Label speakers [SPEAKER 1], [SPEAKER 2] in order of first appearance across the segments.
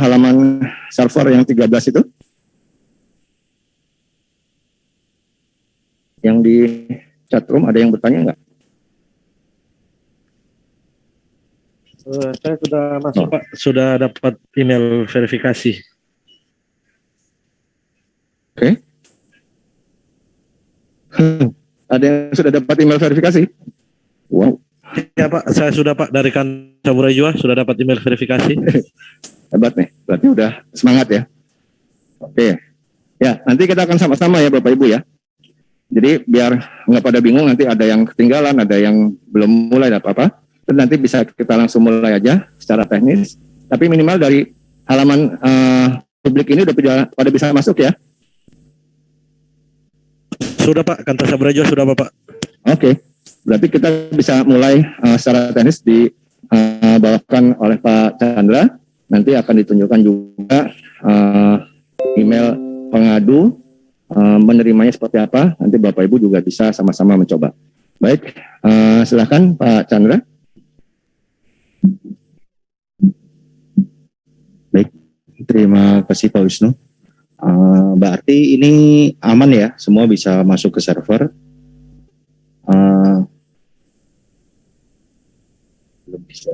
[SPEAKER 1] halaman server yang 13 itu? Yang di chatroom ada yang bertanya nggak?
[SPEAKER 2] Saya sudah masuk, Pak. Sudah dapat email verifikasi.
[SPEAKER 1] Oke. Ada yang sudah dapat email verifikasi? Wow.
[SPEAKER 2] Ya, Pak. Saya sudah, Pak, dari kantor Saburai Jua sudah dapat email verifikasi.
[SPEAKER 1] Hebat nih. Berarti udah semangat ya. Oke. Ya, nanti kita akan sama-sama ya Bapak Ibu ya. Jadi biar nggak pada bingung, nanti ada yang ketinggalan, ada yang belum mulai apa-apa. Nanti bisa kita langsung mulai aja secara teknis. Tapi minimal dari halaman publik ini udah pada bisa masuk ya.
[SPEAKER 2] Sudah, Pak. Kantor Saburai Jua sudah, Bapak.
[SPEAKER 1] Oke. Berarti kita bisa mulai secara teknis dibawakan oleh Pak Chandra. Nanti akan ditunjukkan juga email pengadu menerimanya seperti apa. Nanti Bapak Ibu juga bisa sama-sama mencoba. Baik, silakan Pak Chandra.
[SPEAKER 3] Baik, terima kasih Pak Wisnu. Berarti ini aman ya, semua bisa masuk ke server. Belum bisa.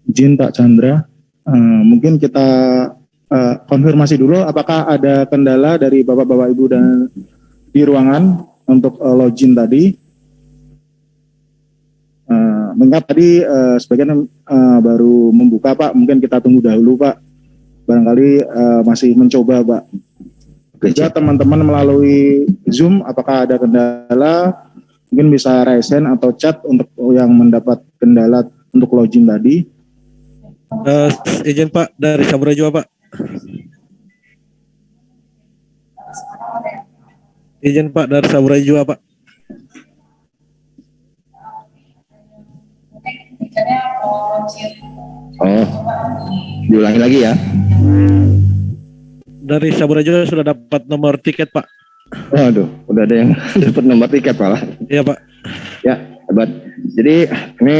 [SPEAKER 3] Izin Pak Chandra, mungkin kita konfirmasi dulu apakah ada kendala dari Bapak-Bapak Ibu dan di ruangan untuk login tadi. Mengingat tadi sebagian baru membuka Pak, mungkin kita tunggu dahulu Pak. Barangkali masih mencoba Pak. Juga teman-teman melalui Zoom, apakah ada kendala, mungkin bisa raise hand atau chat untuk yang mendapat kendala untuk login tadi.
[SPEAKER 2] Izin Pak, dari Saburai Jua Pak. Izin Pak, dari Saburai Jua Pak.
[SPEAKER 1] Oh, diulangi lagi ya.
[SPEAKER 2] Dari Saburai Jua sudah dapat nomor tiket Pak.
[SPEAKER 1] Waduh, udah ada yang dapat nomor tiket malah.
[SPEAKER 2] Iya Pak.
[SPEAKER 1] Ya, hebat. Jadi ini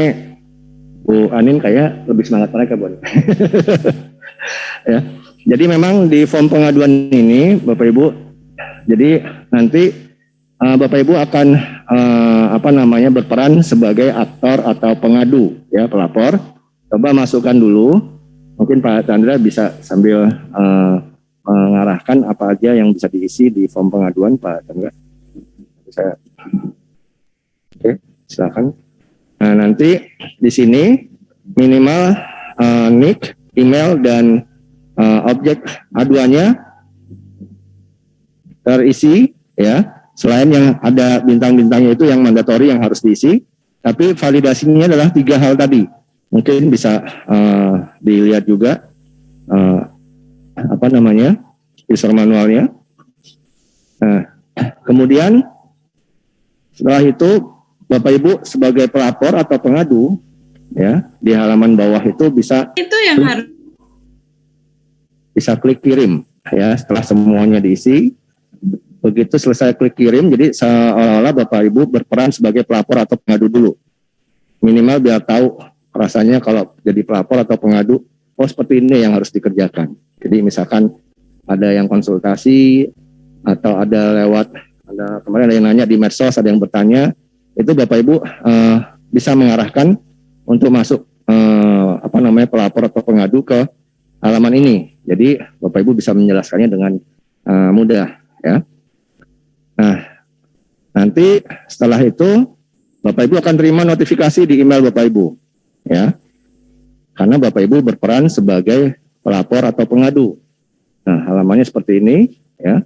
[SPEAKER 1] Bu Anin kayak lebih semangat mereka, Bu. Ya. Jadi memang di form pengaduan ini, Bapak Ibu, jadi nanti Bapak Ibu akan berperan sebagai aktor atau pengadu, ya, pelapor. Coba masukkan dulu. Mungkin Pak Chandra bisa sambil mengarahkan apa aja yang bisa diisi di form pengaduan, Pak Chandra. Oke, silakan. Nah, nanti di sini minimal nick, email, dan objek aduannya terisi, ya. Selain yang ada bintang-bintangnya itu yang mandatori yang harus diisi, tapi validasinya adalah 3 hal tadi. Mungkin bisa dilihat juga user manualnya. Nah, kemudian setelah itu Bapak Ibu sebagai pelapor atau pengadu, ya, di halaman bawah itu bisa klik kirim, ya. Setelah semuanya diisi, begitu selesai klik kirim, jadi seolah-olah Bapak Ibu berperan sebagai pelapor atau pengadu dulu. Minimal biar tahu rasanya kalau jadi pelapor atau pengadu, oh seperti ini yang harus dikerjakan. Jadi misalkan ada yang konsultasi atau ada kemarin ada yang nanya di medsos, ada yang bertanya, itu Bapak Ibu bisa mengarahkan untuk masuk pelapor atau pengadu ke halaman ini. Jadi Bapak Ibu bisa menjelaskannya dengan mudah, ya. Nah, nanti setelah itu Bapak Ibu akan terima notifikasi di email Bapak Ibu, ya. Karena Bapak Ibu berperan sebagai pelapor atau pengadu. Nah, halamannya seperti ini, ya.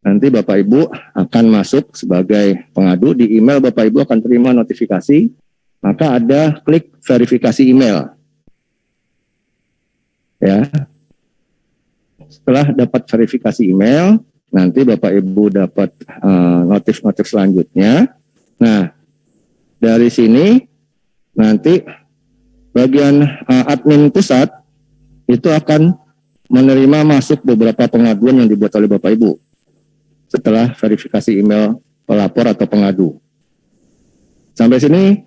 [SPEAKER 1] Nanti Bapak Ibu akan masuk sebagai pengadu, di email Bapak Ibu akan terima notifikasi, maka ada klik verifikasi email. Ya. Setelah dapat verifikasi email, nanti Bapak Ibu dapat notif-notif selanjutnya. Nah, dari sini nanti bagian admin pusat itu akan menerima masuk beberapa pengaduan yang dibuat oleh Bapak Ibu setelah verifikasi email pelapor atau pengadu. Sampai sini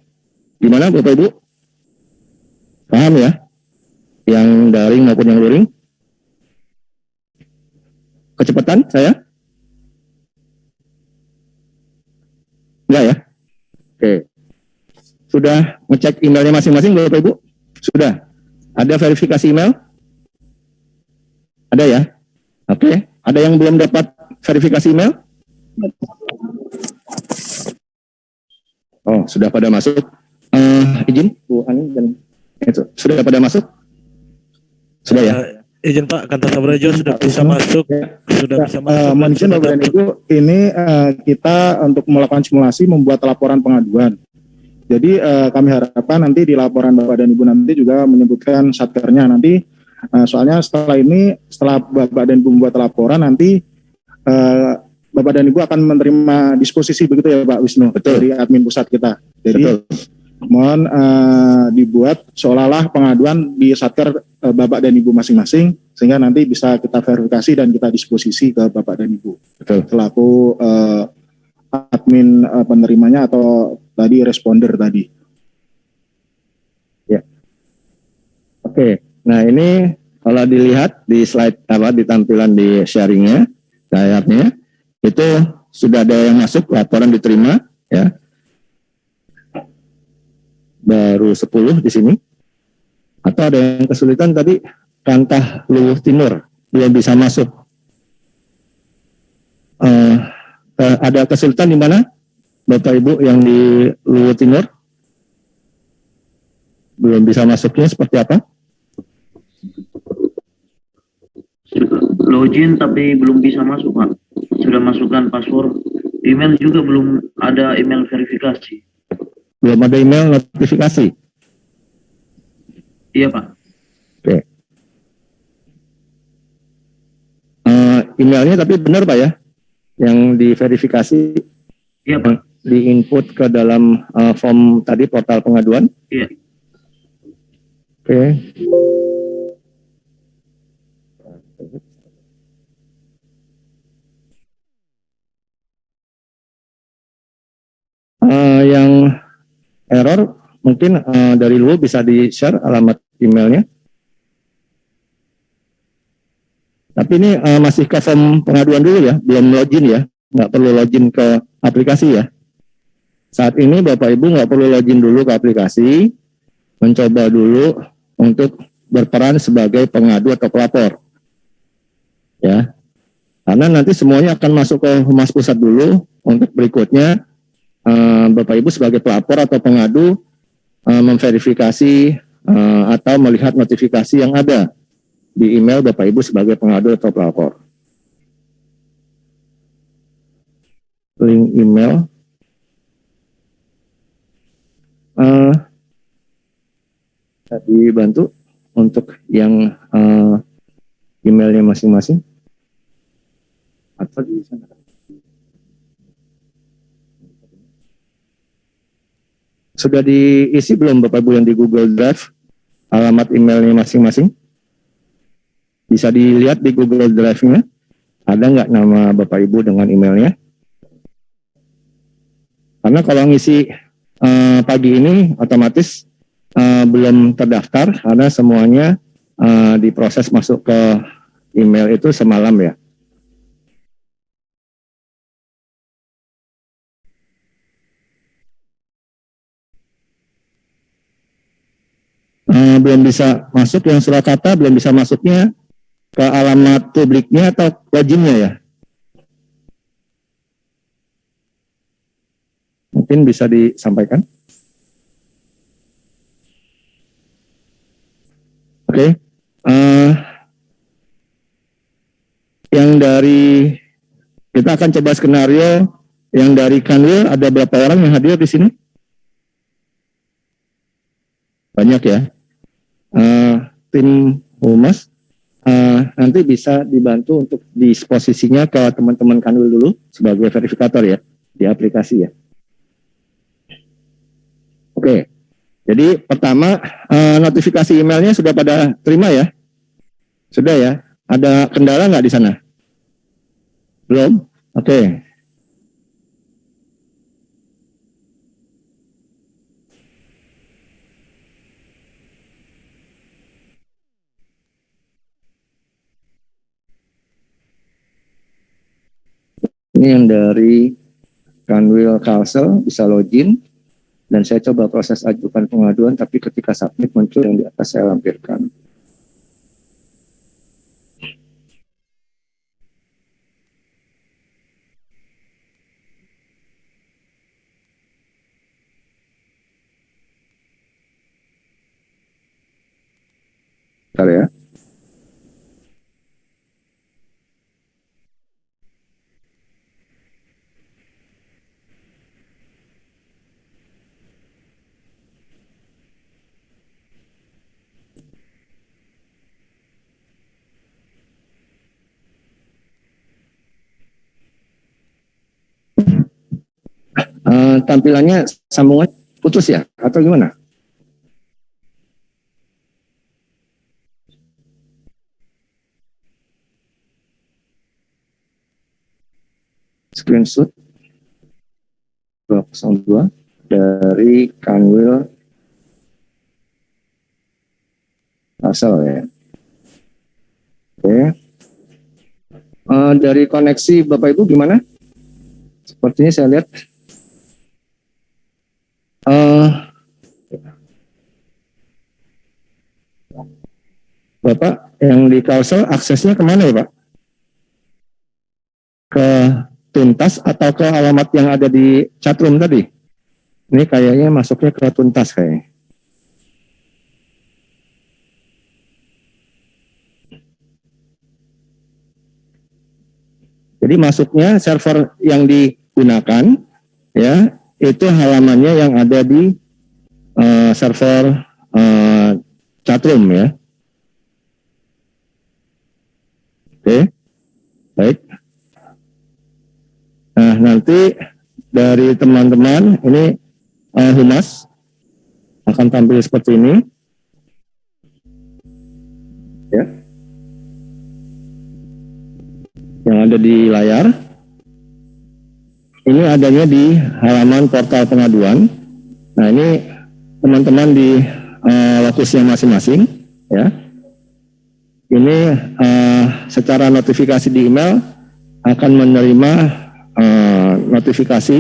[SPEAKER 1] Gimana Bapak Ibu? Paham ya? Yang daring maupun yang luring? Kecepatan saya? Enggak ya? Oke. Sudah ngecek emailnya masing-masing Bapak Ibu? Sudah. Ada verifikasi email? Ada ya? Oke. Ada yang belum dapat verifikasi email? Oh, sudah pada masuk. Izin Bu Ani dan itu sudah pada masuk? Sudah ya?
[SPEAKER 2] Izin Pak, kantor Sabura juga sudah bisa masuk. Sudah bisa masuk.
[SPEAKER 3] Mention Bapak dan Ibu, ini kita untuk melakukan simulasi membuat laporan pengaduan. Jadi kami harapkan nanti di laporan Bapak dan Ibu nanti juga menyebutkan satkernya nanti. Soalnya setelah ini, setelah Bapak dan Ibu membuat laporan nanti Bapak dan Ibu akan menerima disposisi begitu ya Pak Wisnu.
[SPEAKER 1] Betul.
[SPEAKER 3] Dari admin pusat kita. Jadi
[SPEAKER 1] Betul.
[SPEAKER 3] mohon dibuat seolah-olah pengaduan di satker Bapak dan Ibu masing-masing sehingga nanti bisa kita verifikasi dan kita disposisi ke Bapak dan Ibu.
[SPEAKER 1] Betul.
[SPEAKER 3] Selaku admin penerimanya atau tadi responder tadi.
[SPEAKER 1] Ya. Oke. Nah ini kalau dilihat di slide di tampilan di sharingnya, layarnya itu sudah ada yang masuk laporan diterima ya. Baru 10 di sini. Atau ada yang kesulitan tadi Rantah Luwuh Timur belum bisa masuk. Ada kesulitan di mana Bapak Ibu yang di Luwuh Timur belum bisa masuknya seperti apa?
[SPEAKER 4] Login tapi belum bisa masuk Pak. Sudah masukkan password. Email juga belum ada email verifikasi.
[SPEAKER 1] Belum ada email notifikasi.
[SPEAKER 4] Iya Pak.
[SPEAKER 1] Oke. Emailnya tapi benar Pak ya, yang diverifikasi,
[SPEAKER 4] Iya Pak.
[SPEAKER 1] diinput ke dalam form tadi portal pengaduan.
[SPEAKER 4] Iya.
[SPEAKER 1] Oke. Yang error mungkin dari Luwuh bisa di-share alamat emailnya. Tapi ini masih ke form pengaduan dulu ya, belum login ya, nggak perlu login ke aplikasi ya. Saat ini Bapak Ibu nggak perlu login dulu ke aplikasi, mencoba dulu untuk berperan sebagai pengadu atau pelapor. Ya, karena nanti semuanya akan masuk ke Humas Pusat dulu, untuk berikutnya Bapak Ibu sebagai pelapor atau pengadu memverifikasi atau melihat notifikasi yang ada di email Bapak Ibu sebagai pengadu atau pelapor. Link email. Dibantu untuk yang emailnya masing-masing. Atau di sana. Sudah diisi belum Bapak Ibu yang di Google Drive alamat emailnya masing-masing? Bisa dilihat di Google Drive-nya, ada nggak nama Bapak Ibu dengan emailnya? Karena kalau ngisi pagi ini otomatis belum terdaftar karena semuanya diproses masuk ke email itu semalam ya. Belum bisa masuk yang Surakarta, belum bisa masuknya ke alamat publiknya atau wajibnya ya? Mungkin bisa disampaikan. Oke. Yang dari, kita akan coba skenario yang dari Kanwil, ada berapa orang yang hadir di sini? Banyak ya. Tim Humas nanti bisa dibantu untuk disposisinya ke teman-teman Kanwil dulu sebagai verifikator ya di aplikasi ya. Oke, jadi pertama notifikasi emailnya sudah pada terima ya? Sudah ya? Ada kendala nggak di sana? Belum? Oke. Ini yang dari Kanwil Kalsel bisa login, dan saya coba proses ajukan pengaduan, tapi ketika submit muncul yang di atas saya lampirkan. Bentar ya. Tampilannya sambungan putus ya atau gimana? Screenshot 202 dari Kanwil Kalsel ya. Oke. Dari koneksi Bapak Ibu gimana? Sepertinya saya lihat Bapak yang di Kalsel aksesnya kemana ya Pak? Ke Tuntas atau ke alamat yang ada di chatroom tadi? Ini kayaknya masuknya ke Tuntas kayaknya. Jadi masuknya server yang digunakan ya itu halamannya yang ada di server chatroom ya. Oke, baik. Nah nanti dari teman-teman ini Humas akan tampil seperti ini. Ya. Yang ada di layar. Ini adanya di halaman portal pengaduan. Nah ini teman-teman di lokusnya masing-masing. Ya. Ini secara notifikasi di email akan menerima notifikasi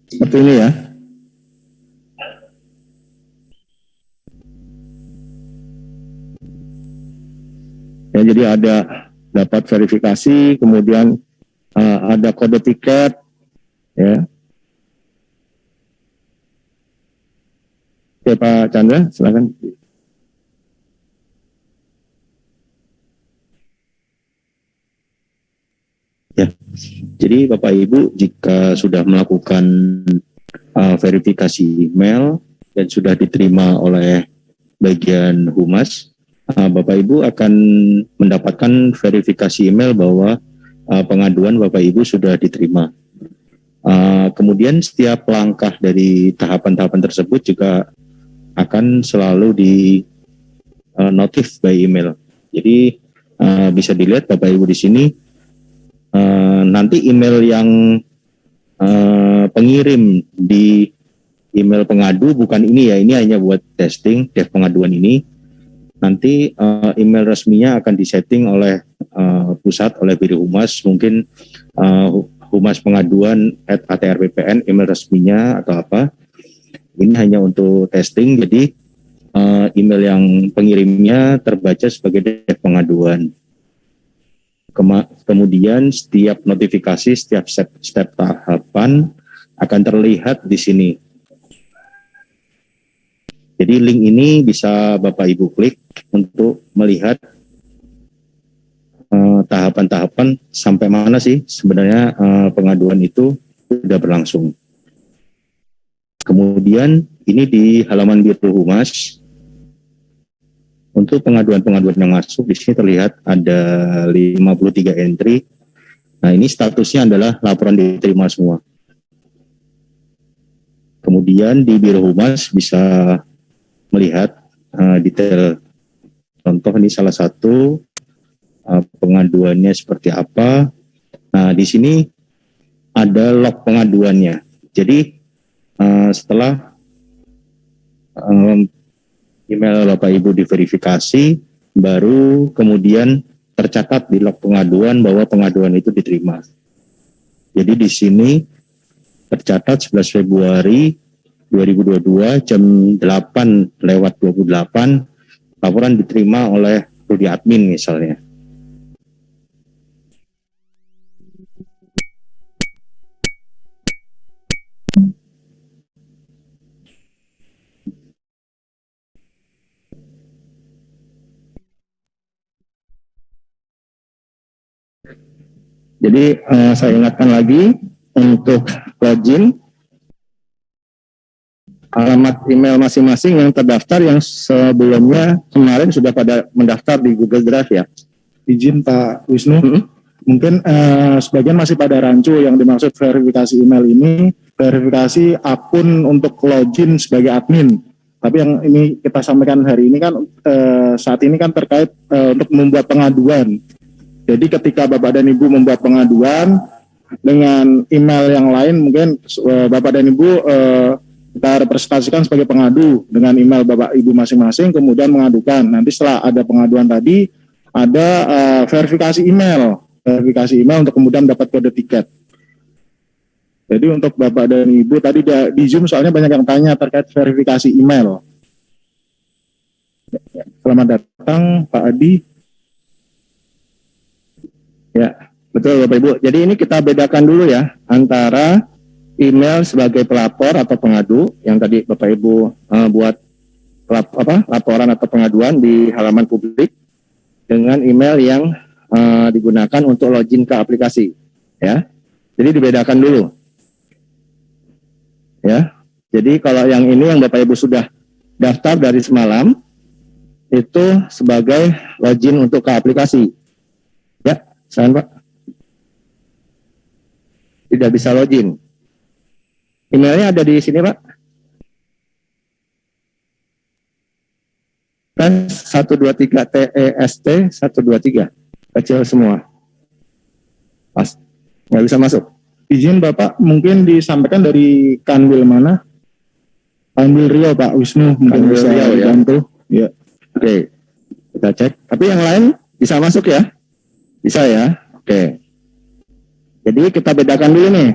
[SPEAKER 1] seperti ini ya. Ya, jadi ada dapat verifikasi, kemudian ada kode tiket, ya. Oke Pak Chandra, silakan.
[SPEAKER 5] Ya, jadi Bapak Ibu jika sudah melakukan verifikasi email dan sudah diterima oleh bagian Humas, Bapak Ibu akan mendapatkan verifikasi email bahwa pengaduan Bapak Ibu sudah diterima. Kemudian setiap langkah dari tahapan-tahapan tersebut juga akan selalu di notif by email. Jadi bisa dilihat Bapak Ibu di sini. Nanti email yang pengirim di email pengadu bukan ini ya, ini hanya buat testing dev pengaduan ini. Nanti email resminya akan disetting oleh pusat, oleh Biro Humas, mungkin Humas Pengaduan @atrppn email resminya atau apa. Ini hanya untuk testing, jadi email yang pengirimnya terbaca sebagai dev pengaduan. Kemudian setiap notifikasi, setiap step tahapan akan terlihat di sini. Jadi link ini bisa Bapak Ibu klik untuk melihat tahapan-tahapan sampai mana sih sebenarnya pengaduan itu sudah berlangsung. Kemudian ini di halaman Biro Humas. Untuk pengaduan-pengaduan yang masuk di sini terlihat ada 53 entry. Nah, ini statusnya adalah laporan diterima semua. Kemudian di Biro Humas bisa melihat detail. Contoh ini salah satu pengaduannya seperti apa. Nah, di sini ada log pengaduannya. Jadi setelah email Bapak Ibu diverifikasi, baru kemudian tercatat di log pengaduan bahwa pengaduan itu diterima. Jadi di sini tercatat 11 Februari 2022 jam 8:28 laporan diterima oleh Rudi admin misalnya.
[SPEAKER 1] Jadi saya ingatkan lagi untuk login alamat email masing-masing yang terdaftar yang sebelumnya kemarin sudah pada mendaftar di Google Drive ya.
[SPEAKER 3] Izin Pak Wisnu, mungkin sebagian masih pada rancu yang dimaksud verifikasi email ini, verifikasi akun untuk login sebagai admin. Tapi yang ini kita sampaikan hari ini kan saat ini kan terkait untuk membuat pengaduan. Jadi ketika Bapak dan Ibu membuat pengaduan dengan email yang lain, mungkin Bapak dan Ibu kita representasikan sebagai pengadu dengan email Bapak Ibu masing-masing, kemudian mengadukan. Nanti setelah ada pengaduan tadi, ada verifikasi email untuk kemudian dapat kode tiket. Jadi untuk Bapak dan Ibu tadi di Zoom soalnya banyak yang tanya terkait verifikasi email. Selamat datang Pak Adi.
[SPEAKER 1] Ya, betul Bapak Ibu. Jadi ini kita bedakan dulu ya antara email sebagai pelapor atau pengadu yang tadi Bapak Ibu buat laporan atau pengaduan di halaman publik dengan email yang digunakan untuk login ke aplikasi. Ya, jadi dibedakan dulu. Ya, jadi kalau yang ini yang Bapak Ibu sudah daftar dari semalam itu sebagai login untuk ke aplikasi. Ya. Pak, tidak bisa login. Emailnya ada di sini Pak. Tes 123 TEST 123 kecil semua. Pas, nggak bisa masuk.
[SPEAKER 3] Izin Bapak mungkin disampaikan dari Kanwil mana? Kanwil Riau Pak Wisnu mungkin
[SPEAKER 1] Kanwil
[SPEAKER 3] bisa
[SPEAKER 1] Riau, ya.
[SPEAKER 3] dibantu. Ya.
[SPEAKER 1] Oke, kita cek. Tapi yang lain bisa masuk ya? Bisa ya? Oke. Jadi kita bedakan dulu nih.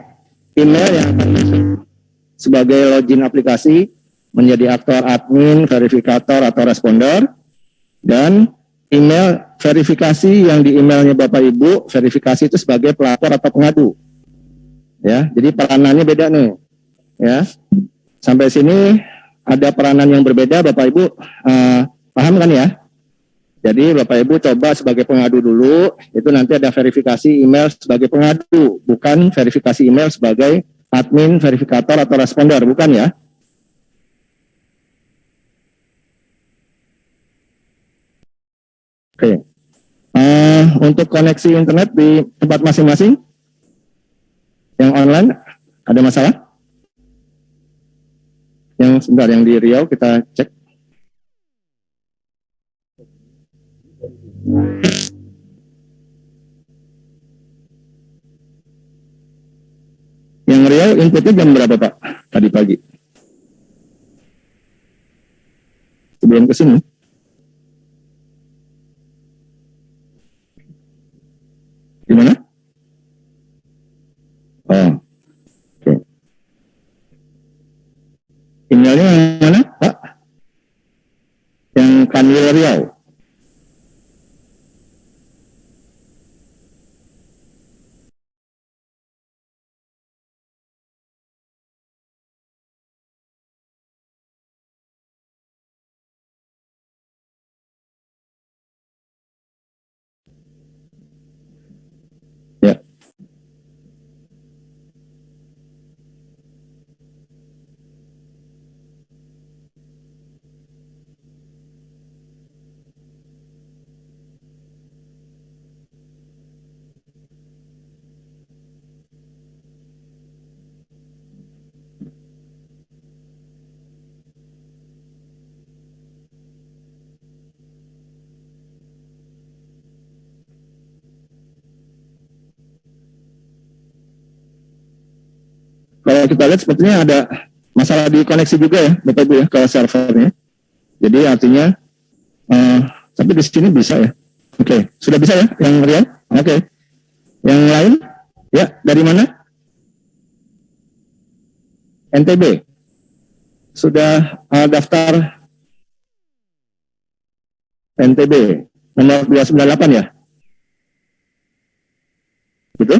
[SPEAKER 1] Email yang akan masuk sebagai login aplikasi menjadi aktor admin, verifikator atau responder. Dan email verifikasi yang di emailnya Bapak Ibu, verifikasi itu sebagai pelapor atau pengadu. Ya, jadi peranannya beda nih. Ya. Sampai sini ada peranan yang berbeda Bapak Ibu paham kan ya? Jadi Bapak Ibu coba sebagai pengadu dulu, itu nanti ada verifikasi email sebagai pengadu, bukan verifikasi email sebagai admin, verifikator atau responder, bukan ya? Oke. Untuk koneksi internet di tempat masing-masing yang online ada masalah? Yang sebentar yang di Riau kita cek. Yang Riau inputnya jam berapa Pak? Tadi pagi. Sebelum ke sini. Gimana? Oh. Oke. Emailnya yang mana Pak? Yang Kanwil Riau. Ya. Kalau kita lihat sepertinya ada masalah di koneksi juga ya Bapak Ibu ya ke servernya. Jadi artinya tapi di sini bisa ya. Oke, sudah bisa ya yang Rian? Oke. Yang lain? Ya, dari mana? NTB. Sudah daftar NTB nomor 298 ya? Betul?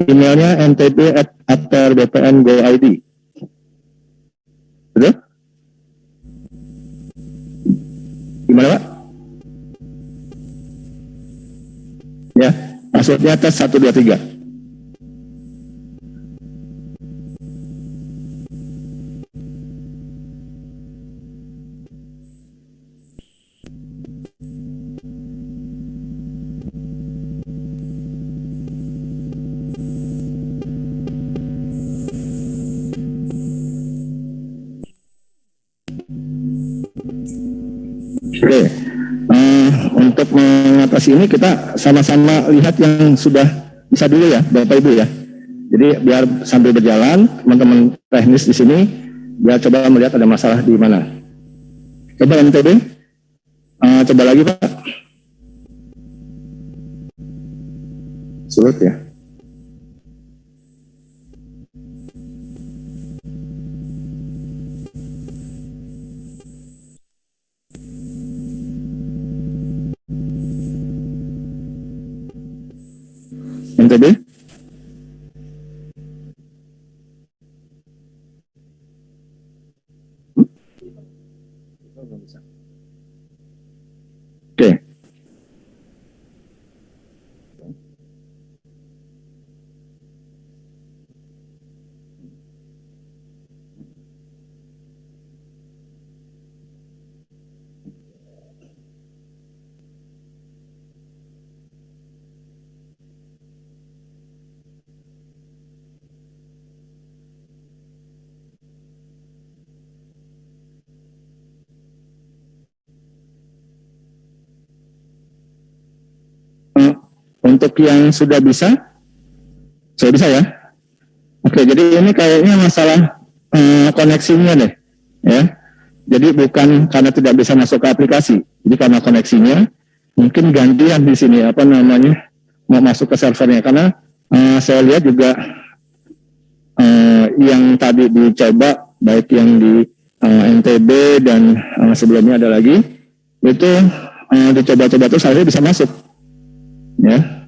[SPEAKER 1] Emailnya ntb@bpn.go.id. Betul? Gimana Pak? Ya, passwordnya tes 123. Oke, untuk mengatasi ini kita sama-sama lihat yang sudah bisa dulu ya, Bapak Ibu ya. Jadi biar sambil berjalan, teman-teman teknis di sini biar coba melihat ada masalah di mana. Coba NTB, coba lagi Pak. Surut ya. NTB. Oke. Untuk yang sudah bisa ya. Oke, jadi ini kayaknya masalah koneksinya deh, ya. Jadi bukan karena tidak bisa masuk ke aplikasi, jadi karena koneksinya mungkin gantian di sini apa namanya mau masuk ke servernya karena saya lihat juga yang tadi dicoba baik yang di NTB dan sebelumnya ada lagi itu dicoba-coba terus akhirnya bisa masuk, ya.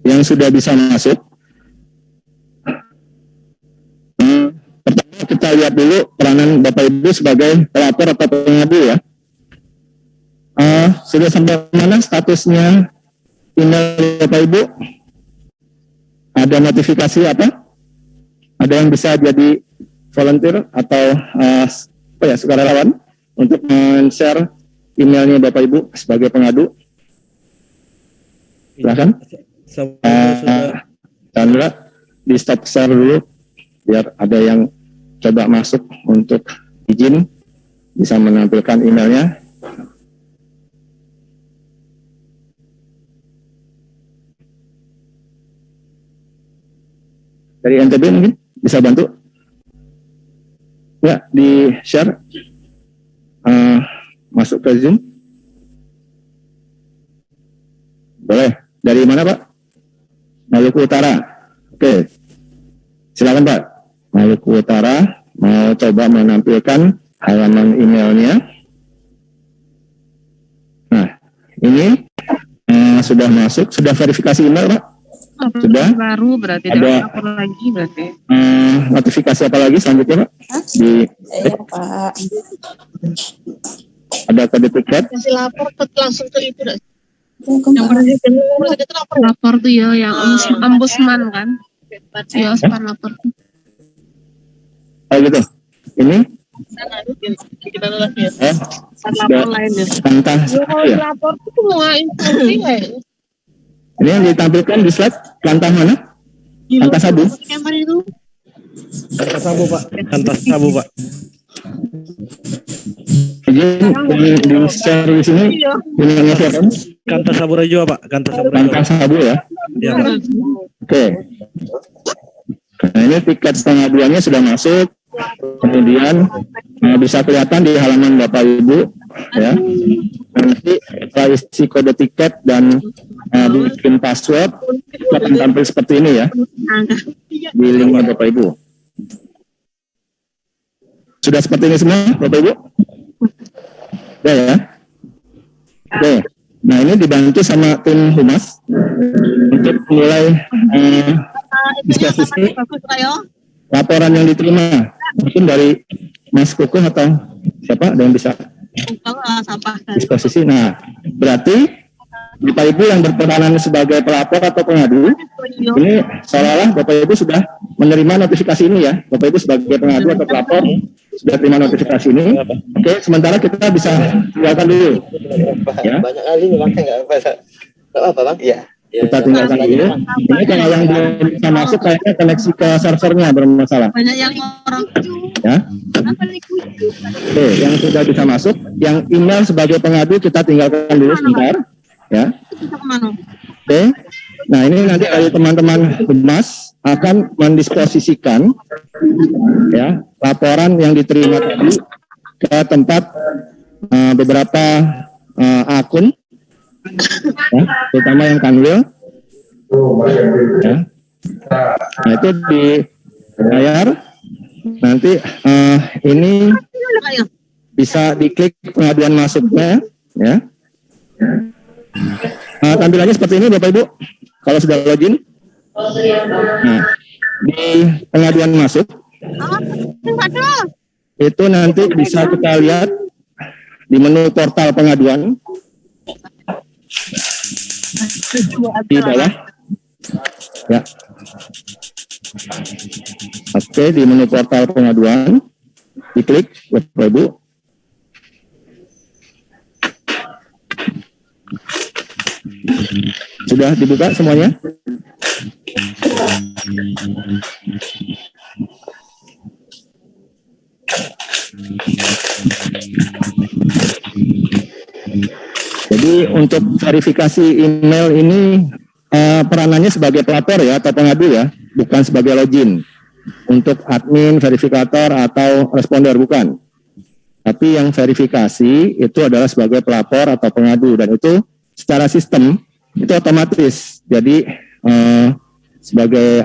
[SPEAKER 1] Yang sudah bisa masuk, pertama kita lihat dulu peranan Bapak Ibu sebagai pelapor atau pengadu ya. Sudah sampai mana statusnya email Bapak Ibu? Ada notifikasi apa? Ada yang bisa jadi volunteer atau sukarelawan untuk men-share emailnya Bapak Ibu sebagai pengadu? Silakan. Chandra, di stop share dulu biar ada yang coba masuk untuk izin bisa menampilkan emailnya. Dari NTB mungkin bisa bantu ya di share masuk ke Zoom. Boleh. Dari mana Pak? Maluku Utara. Oke. Silakan Pak. Maluku Utara mau coba menampilkan halaman emailnya. Nah, ini sudah masuk, sudah verifikasi email Pak? Sudah.
[SPEAKER 6] Baru berarti
[SPEAKER 1] ada
[SPEAKER 6] lapor lagi berarti.
[SPEAKER 1] Notifikasi apa lagi selanjutnya Pak?
[SPEAKER 6] Iya Pak.
[SPEAKER 1] Ada kode tiket?
[SPEAKER 6] Kasih lapor langsung ke itu dah. Yang pernah itu lapor tuh ya, yang ombudsman kan? Ya, lapor tuh.
[SPEAKER 1] Oh gitu. Ini?
[SPEAKER 6] kita lagi ya.
[SPEAKER 1] Oh,
[SPEAKER 6] Lapor lain ya.
[SPEAKER 1] Kanta
[SPEAKER 6] Kalau
[SPEAKER 1] ya.
[SPEAKER 6] lapor itu mau instruksi nggak ya?
[SPEAKER 1] Ini yang ditampilkan di slide Kanta mana? Kanta Sabu.
[SPEAKER 6] Kamar itu.
[SPEAKER 2] Kantas Sabu Pak.
[SPEAKER 1] Jadi di share di sini
[SPEAKER 6] Iya.
[SPEAKER 1] emailnya siapa?
[SPEAKER 2] Kantas Sabu Rejo Pak. Kantas Sabu Rejo.
[SPEAKER 1] Kanta Sabu ya.
[SPEAKER 2] Ya Pak.
[SPEAKER 1] Oke. Nah ini tiket setengah duanya sudah masuk. Kemudian bisa kelihatan di halaman Bapak Ibu ya. Nanti setelah isi kode tiket dan bikin password akan tampil seperti ini ya di link Bapak Ibu. Sudah seperti ini semua Bapak Ibu? Sudah ya? Oke. Nah ini dibantu sama tim Humas untuk mulai diskusi laporan yang diterima. Mungkin dari Mas Kukuh atau siapa ada yang bisa disposisi. Nah, berarti Bapak Ibu yang berperanan sebagai pelapor atau pengadu, ini seolah-olah Bapak Ibu sudah menerima notifikasi ini ya. Bapak Ibu sebagai pengadu atau pelapor sudah terima notifikasi ini. Oke, sementara kita bisa tinggalkan dulu. Ya.
[SPEAKER 7] Banyak kali makanya nggak apa Bang. Iya.
[SPEAKER 1] Kita tinggalkan dulu. Ini kalau yang belum bisa masuk kayaknya koneksi ke servernya bermasalah.
[SPEAKER 6] Banyak yang orang
[SPEAKER 1] Ya. Oke, yang sudah bisa masuk, yang email sebagai pengadu kita tinggalkan dulu sebentar. Ya. Oke. Nah ini nanti dari teman-teman Humas akan mendisposisikan ya laporan yang diterima tadi ke tempat beberapa akun, ya, terutama yang Kanwil. Ya. Nah itu di layar nanti ini bisa diklik pengaduan masuknya, ya. Tampilannya seperti ini Bapak Ibu kalau sudah login. Nah, di pengaduan masuk itu nanti bisa kita lihat di menu portal pengaduan di bawah ya. Oke, di menu portal pengaduan diklik Bapak Ibu. Sudah dibuka semuanya? Jadi untuk verifikasi email ini peranannya sebagai pelapor ya atau pengadu ya, bukan sebagai login. Untuk admin, verifikator atau responder bukan. Tapi yang verifikasi itu adalah sebagai pelapor atau pengadu dan itu secara sistem itu otomatis. Jadi sebagai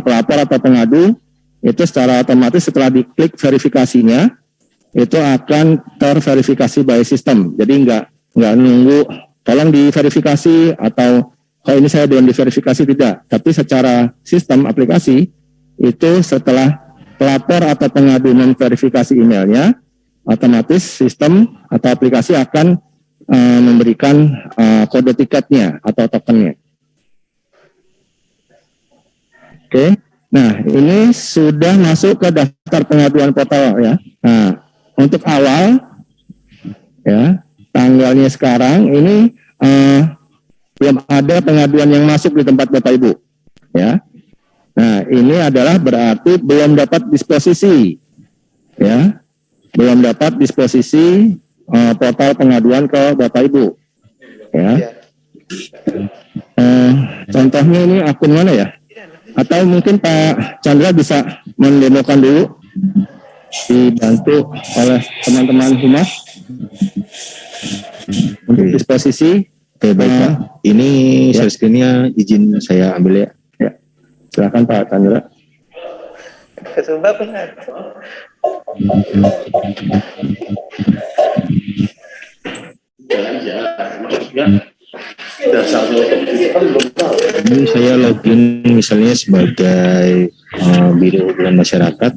[SPEAKER 1] pelapor atau pengadu itu secara otomatis setelah diklik verifikasinya itu akan terverifikasi by system. Jadi nggak nunggu tolong diverifikasi atau kalau ini saya belum diverifikasi tidak. Tapi secara sistem aplikasi itu setelah pelapor atau pengadu memverifikasi emailnya otomatis sistem atau aplikasi akan memberikan kode tiketnya atau tokennya. Oke, nah ini sudah masuk ke daftar pengaduan portal ya. Nah, untuk awal ya tanggalnya sekarang ini belum ada pengaduan yang masuk di tempat Bapak Ibu ya. Nah ini adalah berarti belum dapat disposisi ya, belum dapat disposisi portal pengaduan ke Bapak Ibu ya. Contohnya ini akun mana ya? Atau mungkin Pak Chandra bisa mendemokan dulu, dibantu oleh teman-teman Humas untuk disposisi.
[SPEAKER 5] Oke, baik Pak. Ini share screen-nya izin saya ambil ya.
[SPEAKER 1] Ya, silakan Pak Chandra.
[SPEAKER 7] Sumpah benar.
[SPEAKER 5] Ini saya login misalnya sebagai Biro Hubungan Masyarakat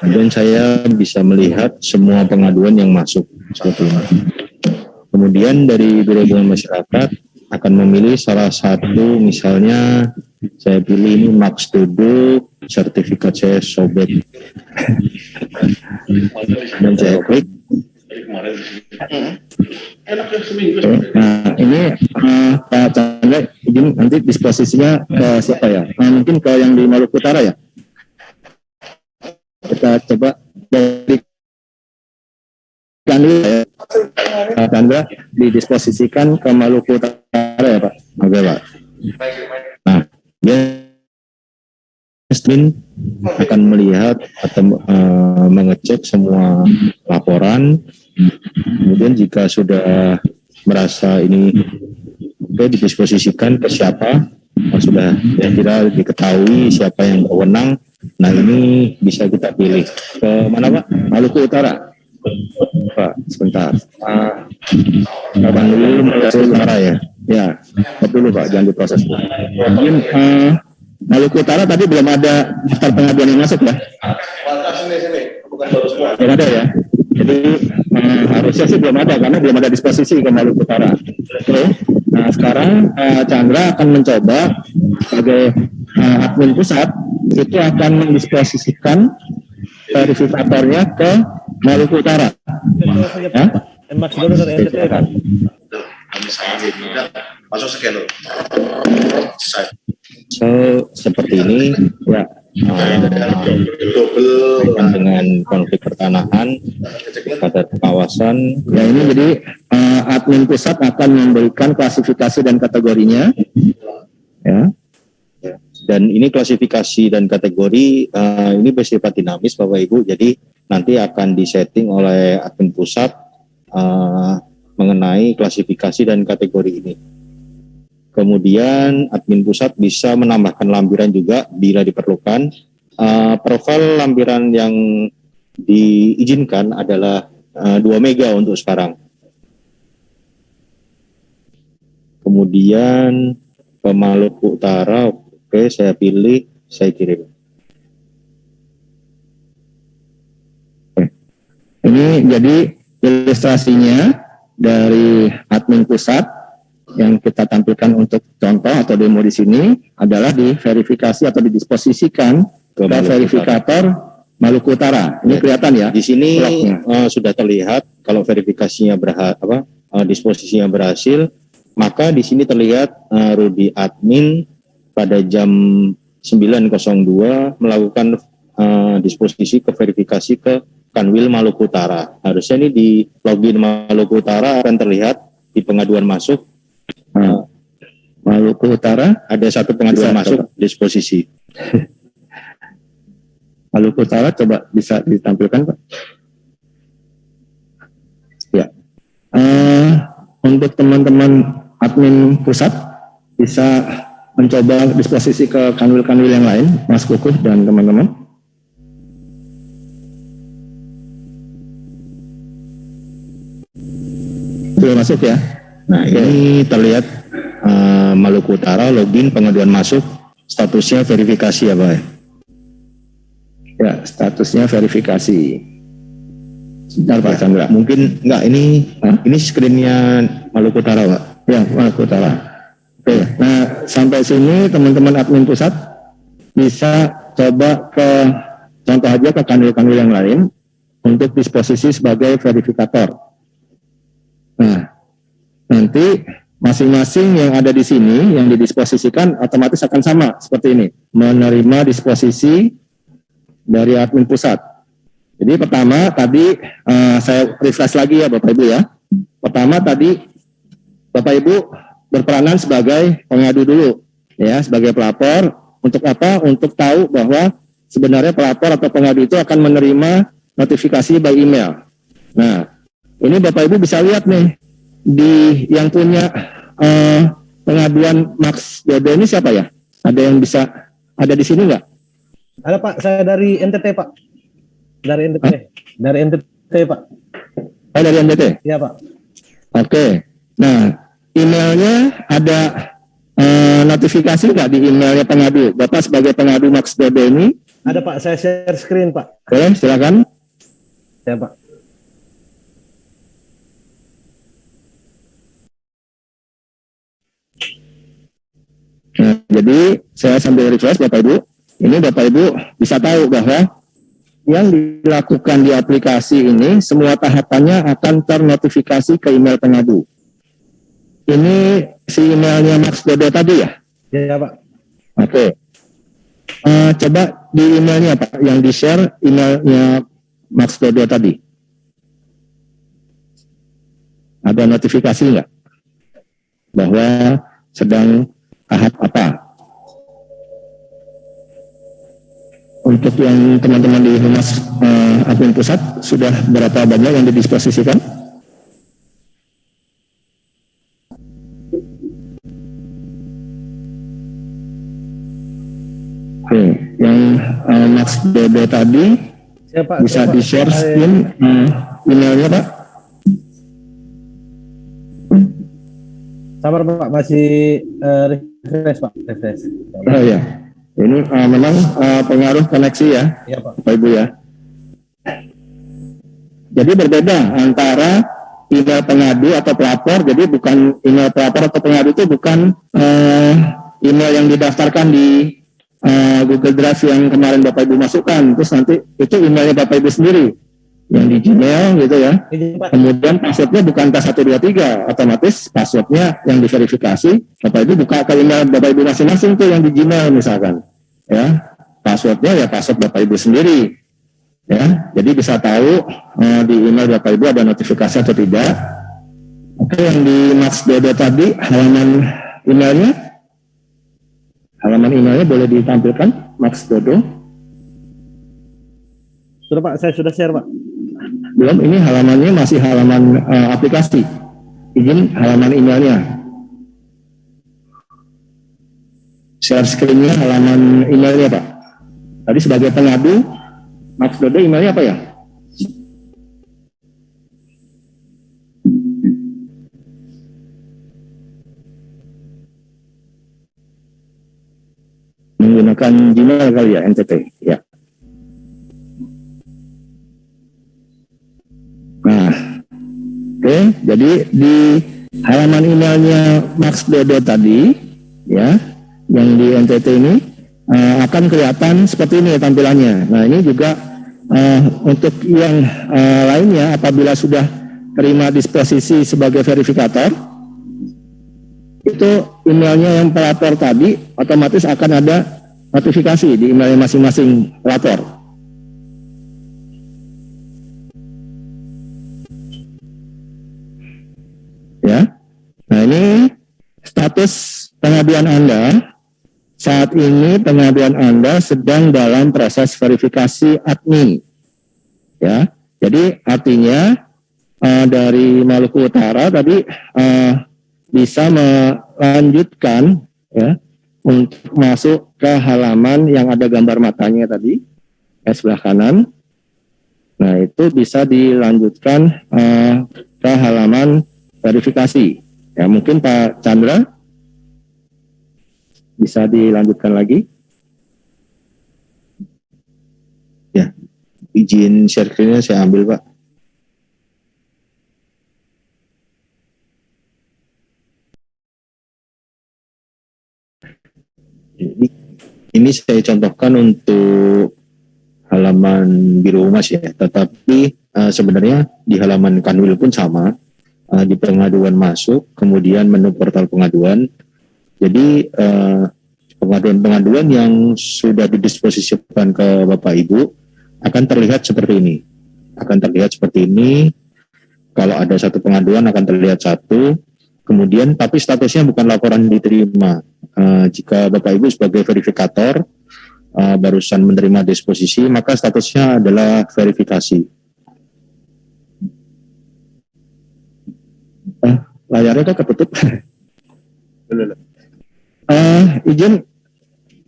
[SPEAKER 5] dan saya bisa melihat semua pengaduan yang masuk sebetulnya. Kemudian dari Biro Hubungan Masyarakat akan memilih salah satu, misalnya saya pilih ini Max Todo, sertifikat saya sobek. Dan saya klik.
[SPEAKER 1] Nah, ini Pak Chandra, izin nanti disposisinya ke siapa ya? Mungkin ke yang di Maluku Utara ya? Kita coba dari dulu ya. Pak Chandra didisposisikan ke Maluku Utara ya Pak?
[SPEAKER 5] Oke Pak. Nah, dia stream akan melihat atau mengecek semua laporan. Kemudian jika sudah merasa ini didisposisikan ke siapa, sudah kira diketahui siapa yang berwenang. Nah ini bisa kita pilih ke mana Pak? Maluku Utara. Pak, sebentar. Kapan dulu Maluku Utara ya?
[SPEAKER 1] Ya, dulu Pak, jangan diproses. Mungkin Maluku Utara tadi belum ada daftar pengaduan yang masuk ya? Belum ada ya? Jadi harusnya sih belum ada karena belum ada disposisi ke Maluku Utara. Oke. Nah sekarang Chandra akan mencoba sebagai admin pusat itu akan mendisposisikan verifikatornya ke Maluku Utara. Ya?
[SPEAKER 5] So seperti ini ya. Dengan konflik pertanahan pada kawasan
[SPEAKER 1] Ya ini jadi admin pusat akan memberikan klasifikasi dan kategorinya ya.
[SPEAKER 5] Dan ini klasifikasi dan kategori ini bersifat dinamis Bapak Ibu, jadi nanti akan disetting oleh admin pusat mengenai klasifikasi dan kategori ini. Kemudian admin pusat bisa menambahkan lampiran juga bila diperlukan. Profil lampiran yang diizinkan adalah 2 mega untuk sekarang. Kemudian ke Maluku Utara, oke, saya pilih, saya kirim.
[SPEAKER 1] Ini jadi ilustrasinya dari admin pusat yang kita tampilkan untuk contoh atau demo di sini adalah diverifikasi atau didisposisikan ke verifikator Maluku Utara. Ini kelihatan ya?
[SPEAKER 5] Di sini sudah terlihat kalau verifikasinya disposisinya berhasil, maka di sini terlihat Rudi admin pada jam 9.02 melakukan disposisi ke verifikasi ke Kanwil Maluku Utara. Harusnya ini di login Maluku Utara akan terlihat di pengaduan masuk.
[SPEAKER 1] Maluku Utara
[SPEAKER 5] ada satu pengaduan masuk disposisi.
[SPEAKER 1] Maluku Utara coba bisa ditampilkan Pak. Ya. Untuk teman-teman admin pusat bisa mencoba disposisi ke kanwil-kanwil yang lain, Mas Kukuh dan teman-teman. Sudah masuk ya?
[SPEAKER 5] Nah ini terlihat Maluku Utara login pengaduan masuk, statusnya verifikasi ya Pak?
[SPEAKER 1] Ya, statusnya verifikasi. Sebentar Pak Chandra.
[SPEAKER 5] Mungkin enggak, ini screennya Maluku Utara Pak?
[SPEAKER 1] Ya, Maluku Utara. Oke, nah sampai sini teman-teman admin pusat bisa coba ke contoh aja ke kanwil-kanwil yang lain untuk disposisi sebagai verifikator. Nah, nanti masing-masing yang ada di sini yang didisposisikan otomatis akan sama seperti ini, menerima disposisi dari admin pusat. Jadi pertama tadi saya refresh lagi ya Bapak Ibu ya. Pertama tadi Bapak Ibu berperanan sebagai pengadu dulu ya, sebagai pelapor. Untuk apa? Untuk tahu bahwa sebenarnya pelapor atau pengadu itu akan menerima notifikasi by email. Nah, ini Bapak Ibu bisa lihat nih di yang punya pengaduan Max Dodo ini siapa ya? Ada yang bisa ada di sini nggak?
[SPEAKER 8] Ada Pak, saya dari NTT Pak. Dari NTT. Hah? Dari NTT Pak.
[SPEAKER 1] Oh, dari NTT?
[SPEAKER 8] Iya Pak.
[SPEAKER 1] Oke. Nah, emailnya ada notifikasi nggak di emailnya pengadu? Bapak sebagai pengadu Max Dodo ini?
[SPEAKER 8] Ada Pak, saya share screen Pak.
[SPEAKER 1] Boleh, silakan.
[SPEAKER 8] Ya Pak.
[SPEAKER 1] Nah, jadi saya sambil refresh Bapak Ibu. Ini Bapak Ibu bisa tahu bahwa yang dilakukan di aplikasi ini, semua tahapannya akan ternotifikasi ke email pengadu. Ini si emailnya Max Dodo tadi ya?
[SPEAKER 8] Ya Pak.
[SPEAKER 1] Oke. Coba di emailnya Pak, yang di-share emailnya Max Dodo tadi. Ada notifikasi nggak? Bahwa sedang tahap apa? Untuk yang teman-teman di Humas admin pusat, sudah berapa banyak yang didisposisikan? Oke, yang Max Dodo tadi
[SPEAKER 8] Siapa?
[SPEAKER 1] bisa di-share screen emailnya Pak?
[SPEAKER 8] Sabar Pak, masih refresh Pak, refresh.
[SPEAKER 1] Oh ya. Ini memang pengaruh koneksi ya,
[SPEAKER 8] Iya Pak.
[SPEAKER 1] Bapak Ibu ya. Jadi berbeda antara email pengadu atau pelapor. Jadi bukan email pelapor atau pengadu itu bukan email yang didaftarkan di Google Drive yang kemarin Bapak Ibu masukkan. Terus nanti itu emailnya Bapak Ibu sendiri yang di Gmail gitu ya. Kemudian passwordnya bukan K123, otomatis passwordnya yang diverifikasi, Bapak Ibu buka ke email Bapak Ibu masing-masing tuh yang di Gmail misalkan, ya passwordnya ya password Bapak Ibu sendiri, ya. Jadi bisa tahu di email Bapak Ibu ada notifikasi atau tidak. Oke, yang di Max Dodo tadi halaman emailnya boleh ditampilkan Max Dodo.
[SPEAKER 8] Sudah Pak, saya sudah share Pak.
[SPEAKER 1] Belum, ini halamannya masih halaman aplikasi. Izin halaman emailnya. Share screen-nya halaman emailnya Pak. Tadi sebagai pengadu, Max Dodo emailnya apa ya? Menggunakan Gmail kali ya, NTT. Ya. Nah, oke, jadi di halaman emailnya Max Dodo tadi, ya, yang di NTT ini akan kelihatan seperti ini tampilannya. Nah, ini juga untuk yang lainnya, apabila sudah terima disposisi sebagai verifikator, itu emailnya yang pelapor tadi otomatis akan ada notifikasi di emailnya masing-masing pelapor. Ya, nah ini status pengaduan Anda. Saat ini pengaduan Anda sedang dalam proses verifikasi admin. Ya, jadi artinya dari Maluku Utara tadi bisa melanjutkan ya untuk masuk ke halaman yang ada gambar matanya tadi sebelah kanan. Nah itu bisa dilanjutkan ke halaman verifikasi. Ya mungkin Pak Chandra bisa dilanjutkan lagi.
[SPEAKER 5] Ya, izin share screen-nya saya ambil Pak. Ini saya contohkan untuk halaman Biro Humas ya, tetapi sebenarnya di halaman Kanwil pun sama. Di pengaduan masuk, kemudian menu portal pengaduan. Jadi pengaduan-pengaduan yang sudah didisposisikan ke Bapak Ibu akan terlihat seperti ini. Kalau ada satu pengaduan akan terlihat satu. Kemudian tapi statusnya bukan laporan diterima. Jika Bapak Ibu sebagai verifikator barusan menerima disposisi, maka statusnya adalah verifikasi.
[SPEAKER 1] Layarnya kok ketutup. Izin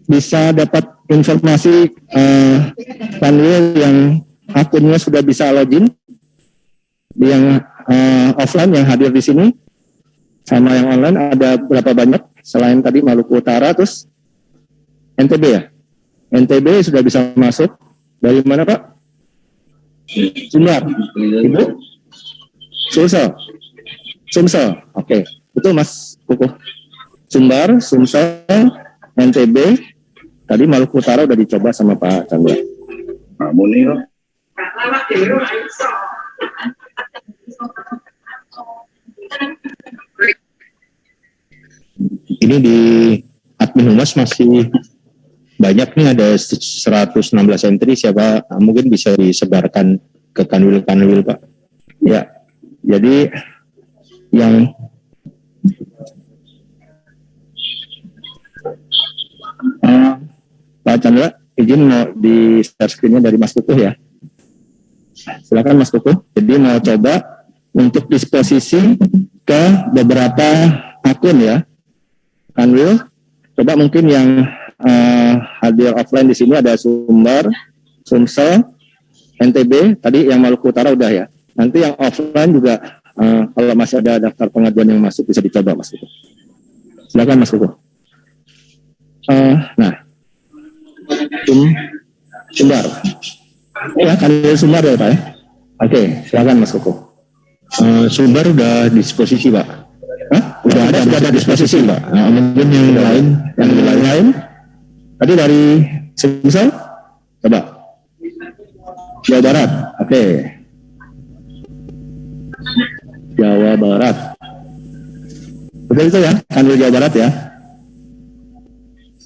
[SPEAKER 1] bisa dapat informasi panel yang akunnya sudah bisa login, yang offline yang hadir di sini, sama yang online ada berapa banyak selain tadi Maluku Utara, terus NTB ya? NTB sudah bisa masuk. Dari mana Pak? Sumbar. Ibu? Sumsel. Oke. Betul Mas Kukuh. Sumbar, Sumsel, NTB. Tadi Maluku Utara udah dicoba sama Pak Chandra.
[SPEAKER 5] Ini di admin humas masih banyak nih, ada 116 entry. Siapa mungkin bisa disebarkan ke kanwil Pak.
[SPEAKER 1] Ya, jadi yang Pak Chandra, izin mau di share screen-nya dari Mas Kukuh ya. Silakan Mas Kukuh. Jadi mau coba untuk disposisi ke beberapa akun ya. Kanwil, coba mungkin yang hadir offline di sini ada Sumber, Sumsel, NTB, tadi yang Maluku Utara udah ya. Nanti yang offline juga kalau masih ada daftar pengaduan yang masuk bisa dicoba Mas Kukuh. Silakan Mas Kukuh. Nah, Sumbar. Ya, Kanwil Sumbar ya Pak ya. Oke, silakan Mas Kukuh.
[SPEAKER 5] Sumber udah disposisi Pak.
[SPEAKER 1] Hah? Sudah ada disposisi Pak.
[SPEAKER 5] Nah, mungkin yang
[SPEAKER 1] lain. Tadi dari Sumsel, coba. Jawa Barat, oke. Jawa Barat. Betul itu ya, Kanwil Jawa Barat ya.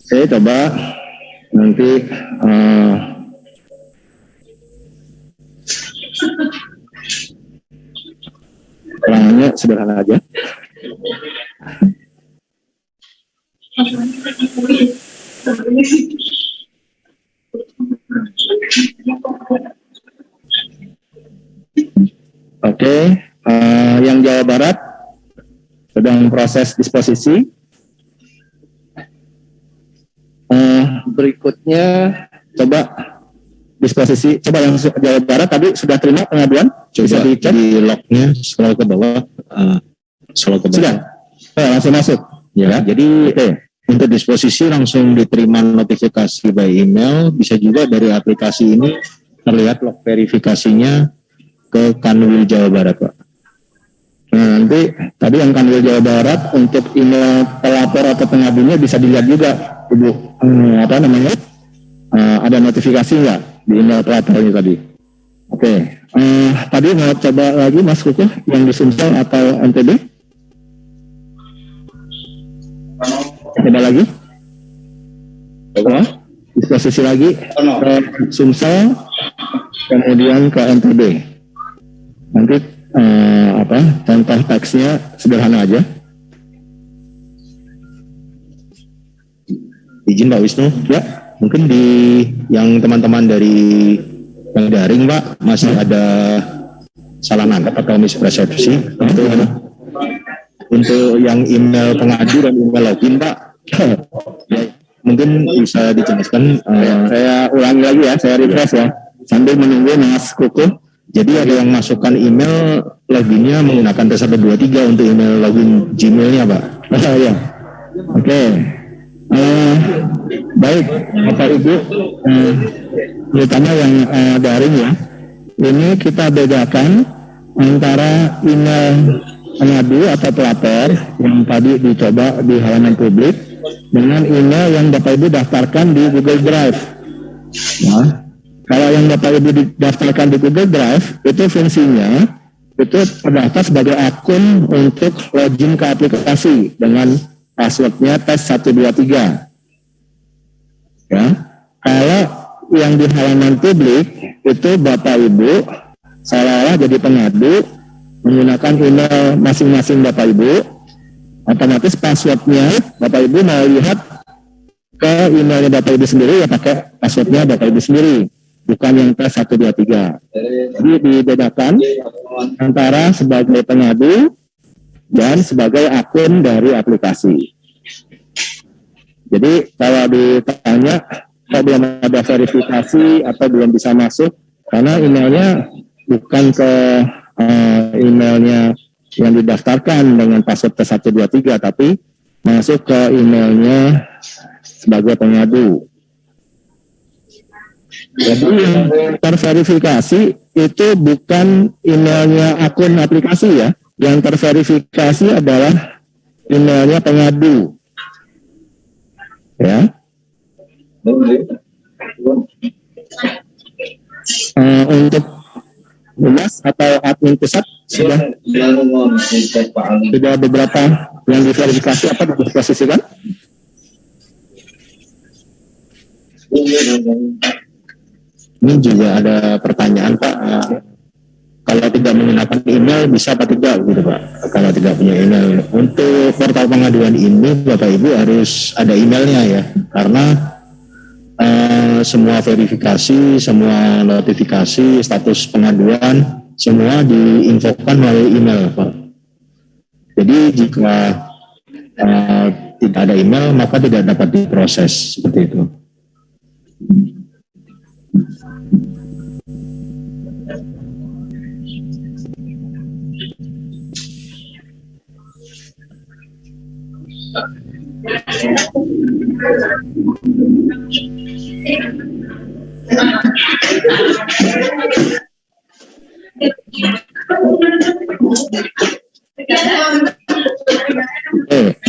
[SPEAKER 1] Oke, coba nanti perangannya sederhana aja. Oke, yang Jawa Barat sedang proses disposisi. Berikutnya coba disposisi, coba yang Jawa Barat tadi sudah terima pengaduan, bisa dicek
[SPEAKER 5] di lognya scroll ke bawah.
[SPEAKER 1] Sudah, langsung masuk.
[SPEAKER 5] Ya, jadi untuk disposisi langsung diterima notifikasi by email, bisa juga dari aplikasi ini terlihat log verifikasinya ke Kanwil Jawa Barat Pak.
[SPEAKER 1] Nah, nanti tadi yang Kanwil Jawa Barat untuk email pelapor atau pengadunya bisa dilihat juga Ibu, ada notifikasi nggak di email pelapornya tadi? Oke, tadi mau coba lagi Mas Kukuh yang di Sumsel atau NTB? Coba lagi. Coba disposisi lagi ke Sumsel, kemudian ke NTB. Nanti contoh teksnya sederhana aja.
[SPEAKER 5] Izin Pak Wisnu, ya mungkin di yang teman-teman dari yang daring Pak masih ada salah nangkap atau mispersepsi untuk yang email pengadu dan email login Pak. Ya, mungkin bisa dijelaskan.
[SPEAKER 1] Saya ulangi lagi ya, saya refresh ya sambil menunggu Mas Kukuh.
[SPEAKER 5] Jadi ada yang masukkan email loginnya menggunakan T123 untuk email login Gmailnya Pak.
[SPEAKER 1] Ya. Oke. Baik, Bapak Ibu, terutama yang daring ya, ini kita bedakan antara email pengadu atau pelapor yang tadi dicoba di halaman publik dengan email yang Bapak Ibu daftarkan di Google Drive. Nah, kalau yang Bapak Ibu daftarkan di Google Drive, itu fungsinya itu terdaftar sebagai akun untuk login ke aplikasi dengan passwordnya tes123. Ya, kalau yang di halaman publik itu Bapak Ibu seolah-olah jadi pengadu menggunakan email masing-masing Bapak Ibu, otomatis passwordnya Bapak Ibu mau lihat ke emailnya Bapak Ibu sendiri ya pakai passwordnya Bapak Ibu sendiri, bukan yang tes123. Jadi dibedakan antara sebagai pengadu dan sebagai akun dari aplikasi. Jadi kalau ditanya kok belum ada verifikasi atau belum bisa masuk, karena emailnya bukan ke emailnya yang didaftarkan dengan password T123, tapi masuk ke emailnya sebagai pengadu. Jadi yang terverifikasi itu bukan emailnya akun aplikasi ya. Yang terverifikasi adalah emailnya pengadu. Ya. untuk humas atau admin pusat sudah beberapa yang diverifikasi apa diposisikan? Ini juga ada pertanyaan Pak, kalau tidak menggunakan email bisa apa tidak gitu Pak? Kalau tidak punya email untuk portal pengaduan ini Bapak Ibu harus ada emailnya ya, karena semua verifikasi, semua notifikasi, status pengaduan semua diinfokan melalui email Pak. Jadi jika tidak ada email maka tidak dapat diproses seperti itu.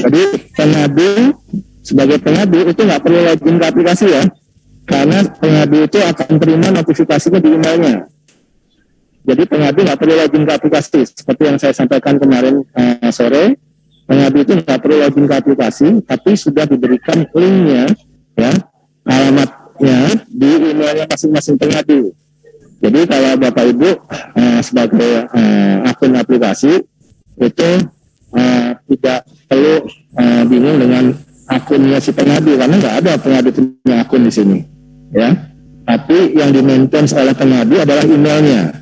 [SPEAKER 1] Jadi pengadu sebagai pengadu itu nggak perlu login ke aplikasi ya, karena pengadu itu akan terima notifikasinya di emailnya. Jadi pengadu nggak perlu login ke aplikasi, seperti yang saya sampaikan kemarin sore. Pengadu itu nggak perlu login ke aplikasi, tapi sudah diberikan linknya, ya, alamatnya di emailnya masing-masing pengadu. Jadi kalau Bapak Ibu sebagai akun aplikasi itu tidak perlu bingung dengan akunnya si pengadu, karena nggak ada pengadu punya akun di sini, ya. Tapi yang di-maintain oleh pengadu adalah emailnya.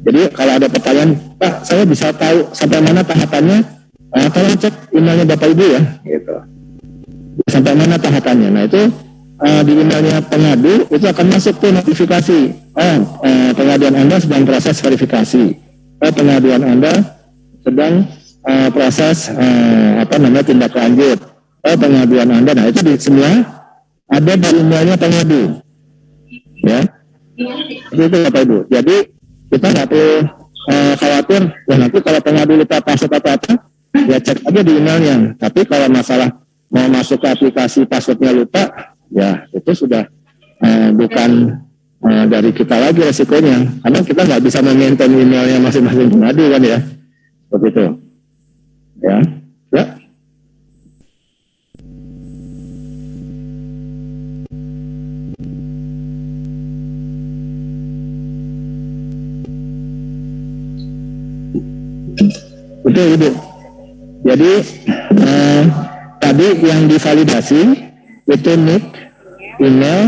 [SPEAKER 1] Jadi kalau ada pertanyaan, Pak, saya bisa tahu sampai mana tahapannya? Tolong cek emailnya Bapak Ibu ya, gitu. Sampai mana tahapannya? Nah itu di emailnya pengadu itu akan masuk tuh notifikasi. Pengaduan Anda sedang proses verifikasi. Pengaduan Anda sedang proses tindak lanjut. Pengaduan Anda, nah itu semua ada di emailnya pengadu. Ya, itu Bapak Ibu. Jadi kita nggak perlu khawatir. Ya nanti kalau pengadu lupa password apa-apa, ya cek aja di emailnya. Tapi kalau masalah mau masuk ke aplikasi passwordnya lupa, ya itu sudah bukan dari kita lagi resikonya, karena kita nggak bisa memaintain emailnya masing-masing pengadu kan ya, seperti itu. Ya. Betul Ibu. Jadi tadi yang divalidasi itu NIK, email,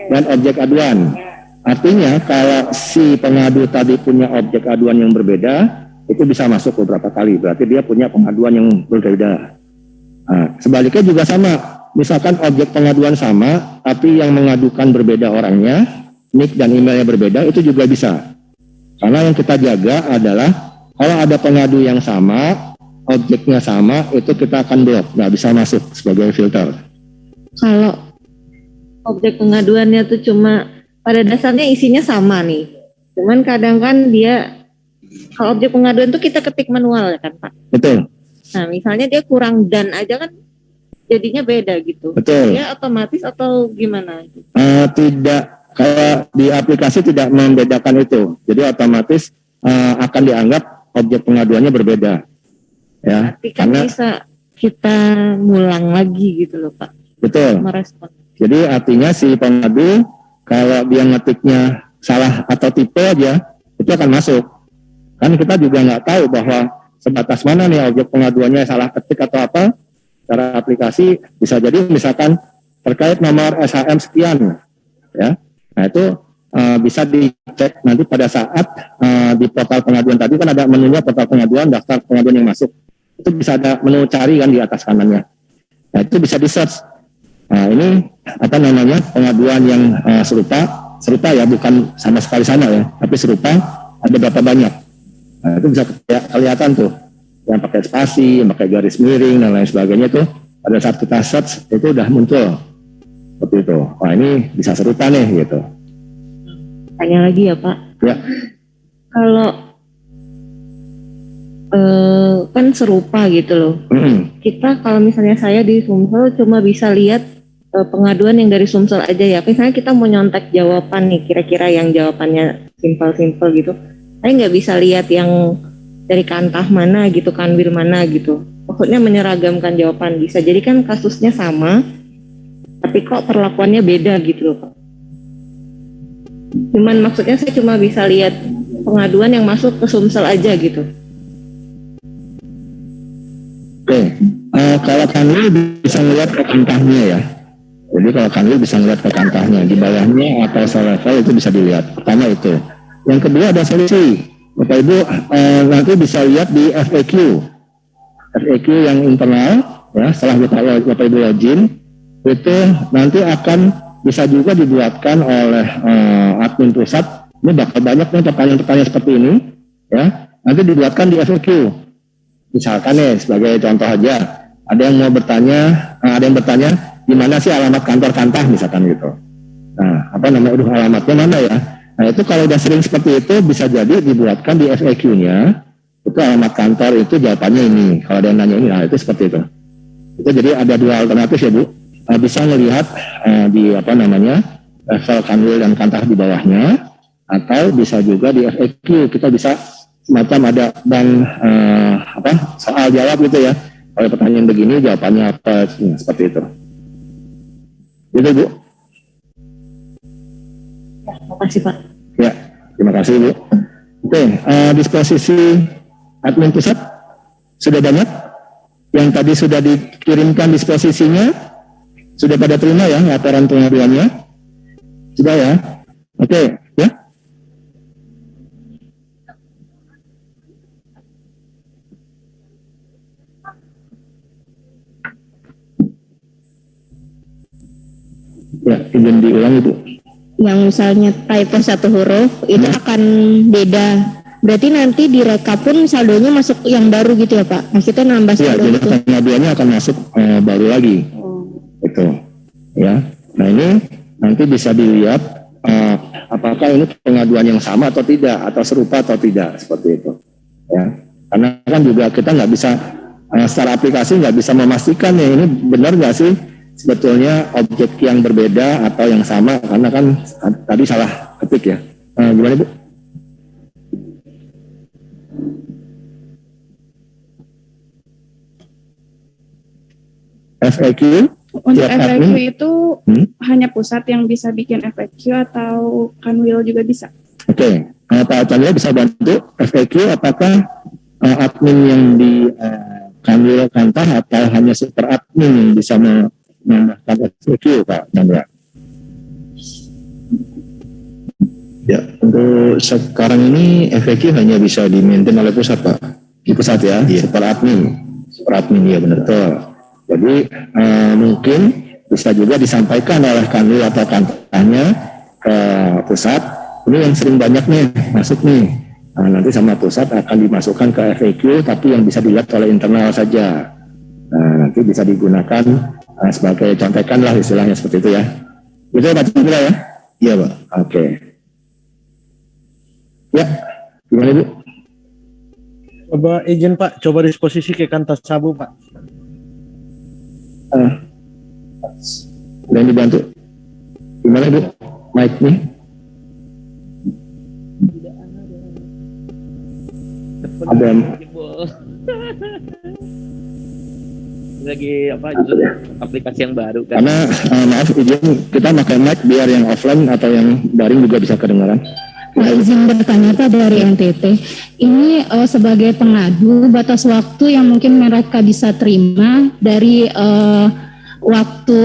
[SPEAKER 1] dan objek aduan. Artinya kalau si pengadu tadi punya objek aduan yang berbeda, itu bisa masuk beberapa kali. Berarti dia punya pengaduan yang berbeda. Nah, sebaliknya juga sama. Misalkan objek pengaduan sama, tapi yang mengadukan berbeda orangnya, NIK dan emailnya berbeda, itu juga bisa. Karena yang kita jaga adalah kalau ada pengadu yang sama, objeknya sama, itu kita akan blok, nggak bisa masuk sebagai filter.
[SPEAKER 9] Kalau objek pengaduannya tuh cuma pada dasarnya isinya sama nih, cuman kadang kan dia kalau objek pengaduan tuh kita ketik manual ya kan Pak?
[SPEAKER 1] Betul.
[SPEAKER 9] Nah misalnya dia kurang dan aja kan jadinya beda gitu.
[SPEAKER 1] Betul.
[SPEAKER 9] Ya otomatis atau gimana?
[SPEAKER 1] Tidak, kalau di aplikasi tidak membedakan itu, jadi otomatis akan dianggap objek pengaduannya berbeda. Ya,
[SPEAKER 9] tapi kan bisa kita ngulang lagi gitu loh Pak.
[SPEAKER 1] Betul.
[SPEAKER 9] Merespon.
[SPEAKER 1] Jadi artinya si pengadu kalau dia ngetiknya salah atau tipe aja itu akan masuk. Kan kita juga nggak tahu bahwa sebatas mana nih objek pengaduannya salah ketik atau apa. Secara aplikasi bisa jadi misalkan terkait nomor SHM sekian, ya. Nah itu bisa dicek nanti pada saat di portal pengaduan tadi kan ada menunya portal pengaduan, daftar pengaduan yang masuk. Itu bisa ada menu cari kan di atas kanannya. Nah itu bisa di search. Nah ini pengaduan yang serupa ya, bukan sama sekali sama ya, tapi serupa ada berapa banyak. Nah itu bisa kelihatan tuh, yang pakai spasi, yang pakai garis miring dan lain sebagainya tuh pada saat kita search itu udah muncul seperti itu. Wah ini bisa serupa nih gitu.
[SPEAKER 9] Tanya lagi ya Pak.
[SPEAKER 1] Ya.
[SPEAKER 9] Kalau kan serupa gitu loh. Kita kalau misalnya saya di Sumsel cuma bisa lihat pengaduan yang dari Sumsel aja ya. Misalnya kita mau nyontek jawaban nih, kira-kira yang jawabannya simpel gitu. Saya nggak bisa lihat yang dari kantah mana gitu, kanwil mana gitu. Maksudnya menyeragamkan jawaban bisa. Jadi kan kasusnya sama, tapi kok perlakuannya beda gitu loh Pak. Cuman maksudnya saya cuma bisa lihat pengaduan yang masuk ke Sumsel aja gitu.
[SPEAKER 1] Oke, kalau kanwil bisa melihat ke kantahnya ya. Jadi kalau kanwil bisa melihat ke kantahnya, di bawahnya atau selevel itu bisa dilihat. Pertama itu. Yang kedua ada solusi. Bapak Ibu nanti bisa lihat di FAQ. FAQ yang internal ya, setelah Bapak Ibu login itu nanti akan bisa juga dibuatkan oleh admin pusat. Ini bakal banyak nih pertanyaan-pertanyaan seperti ini ya. Nanti dibuatkan di FAQ. Misalkan nih sebagai contoh aja, ada yang mau bertanya, di mana sih alamat kantor kantah misalkan gitu. Nah, alamatnya mana ya? Nah, itu kalau udah sering seperti itu bisa jadi dibuatkan di FAQ-nya. Itu alamat kantor itu jawabannya ini. Kalau ada yang nanya ini, nah itu seperti itu. Itu jadi ada dua alternatif ya Bu. Bisa melihat di level kanwil dan kantah di bawahnya, atau bisa juga di FAQ kita bisa semacam ada soal jawab gitu ya. Kalau pertanyaan begini jawabannya apa, seperti itu. Gitu Bu.
[SPEAKER 9] Terima kasih Pak.
[SPEAKER 1] Ya, terima kasih Bu. Oke, disposisi admin pusat sudah banyak. Yang tadi sudah dikirimkan disposisinya, sudah pada terima ya laporan pengaduannya? Sudah ya? Oke, ya. Ya, izin diulang Ibu.
[SPEAKER 10] Yang misalnya typo satu huruf itu akan beda. Berarti nanti di rekap pun saldonya masuk yang baru gitu ya Pak? Maksudnya nambah saldo
[SPEAKER 1] jadi
[SPEAKER 10] gitu?
[SPEAKER 1] pengaduannya akan masuk baru lagi. Itu ya. Nah ini nanti bisa dilihat apakah ini pengaduan yang sama atau tidak, atau serupa atau tidak, seperti itu ya. Karena kan juga kita nggak bisa secara aplikasi nggak bisa memastikan nih ini benar nggak sih sebetulnya objek yang berbeda atau yang sama, karena kan tadi salah ketik ya. Gimana Bu? FAQ
[SPEAKER 11] Untuk
[SPEAKER 1] tiap
[SPEAKER 11] FAQ
[SPEAKER 1] admin.
[SPEAKER 11] itu hanya pusat yang bisa bikin FAQ atau kanwil juga bisa?
[SPEAKER 1] Oke, Pak Chandra bisa bantu FAQ apakah admin yang di kanwil kantah atau hanya super admin yang bisa menambahkan FAQ Pak Chandra?
[SPEAKER 5] Ya, untuk sekarang ini FAQ hanya bisa di-maintain oleh pusat Pak.
[SPEAKER 1] Di pusat ya,
[SPEAKER 5] Iya.
[SPEAKER 1] super admin ya benar. Betul. Jadi mungkin bisa juga disampaikan oleh kanwil atau kantahnya ke pusat. Ini yang sering banyak nih masuk nih. Nanti sama pusat akan dimasukkan ke FAQ, tapi yang bisa dilihat oleh internal saja. Nanti bisa digunakan sebagai contekan lah istilahnya seperti itu ya. Betul Pak Chandra ya?
[SPEAKER 5] Iya Pak.
[SPEAKER 1] Oke. Ya, gimana Bu?
[SPEAKER 8] Coba izin Pak, coba disposisi ke kantah sabu Pak.
[SPEAKER 1] Dan dibantu. Gimana Bu? Mic nih. Ada
[SPEAKER 12] lagi aplikasi yang baru kan.
[SPEAKER 1] karena maaf izin kita pakai mic biar yang offline atau yang daring juga bisa kedengaran.
[SPEAKER 10] Pak, izin bertanya Pak dari NTT. Ini sebagai pengadu batas waktu yang mungkin mereka bisa terima dari waktu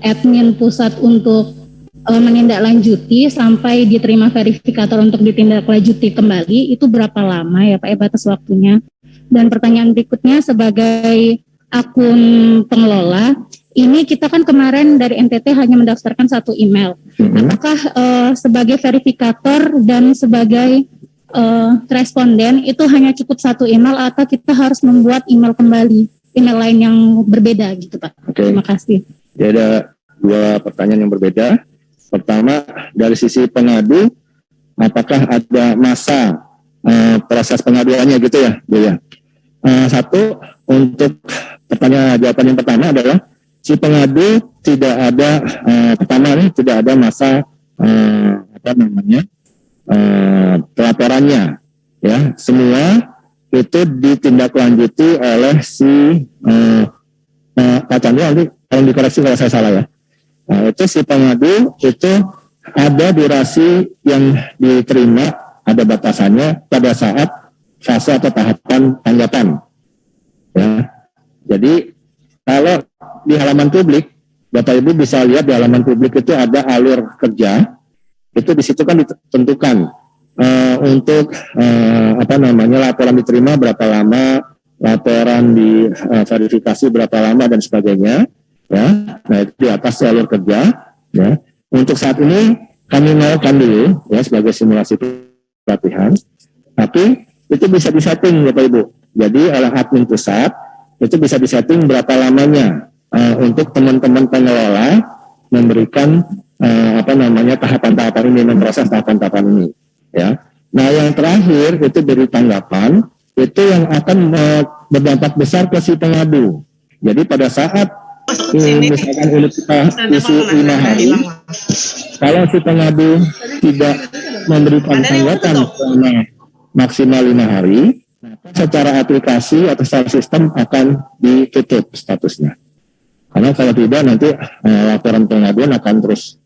[SPEAKER 10] admin pusat untuk menindaklanjuti sampai diterima verifikator untuk ditindaklanjuti kembali, itu berapa lama ya Pak batas waktunya? Dan pertanyaan berikutnya sebagai akun pengelola, ini kita kan kemarin dari NTT hanya mendaftarkan satu email. Apakah sebagai verifikator dan sebagai responden itu hanya cukup satu email atau kita harus membuat email kembali, email lain yang berbeda gitu Pak?
[SPEAKER 1] Oke.
[SPEAKER 10] Terima kasih.
[SPEAKER 1] Jadi ada dua pertanyaan yang berbeda. Pertama, dari sisi pengadu, apakah ada masa proses pengaduannya gitu ya, Bu ya? Satu, untuk jawaban yang pertama adalah si pengadu tidak ada tidak ada masa pelaporannya, ya semua itu ditindaklanjuti oleh si Pak Chandra, nanti tolong dikoreksi kalau saya salah ya. Nah, itu si pengadu itu ada durasi yang diterima, ada batasannya pada saat fase atau tahapan tanggapan. Ya, jadi kalau di halaman publik, Bapak Ibu bisa lihat di halaman publik itu ada alur kerja. Itu di situ kan ditentukan untuk laporan diterima berapa lama, laporan di verifikasi berapa lama dan sebagainya. Ya, nah itu di atas alur kerja. Ya, untuk saat ini kami maukan dulu ya sebagai simulasi pelatihan, tapi itu bisa disetting Bapak Ibu. Jadi oleh admin pusat itu bisa disetting berapa lamanya untuk teman-teman pengelola memberikan tahapan-tahapan ini, memproses tahapan-tahapan ini. Ya. Nah yang terakhir itu dari tanggapan itu yang akan berdampak besar ke si pengadu. Jadi pada saat misalkan unit kita isi 5 hari, kalau si pengadu tidak memberikan tanggapan selama maksimal 5 hari, secara aplikasi atau secara sistem akan ditutup statusnya. Karena kalau tidak nanti laporan pengaduan akan terus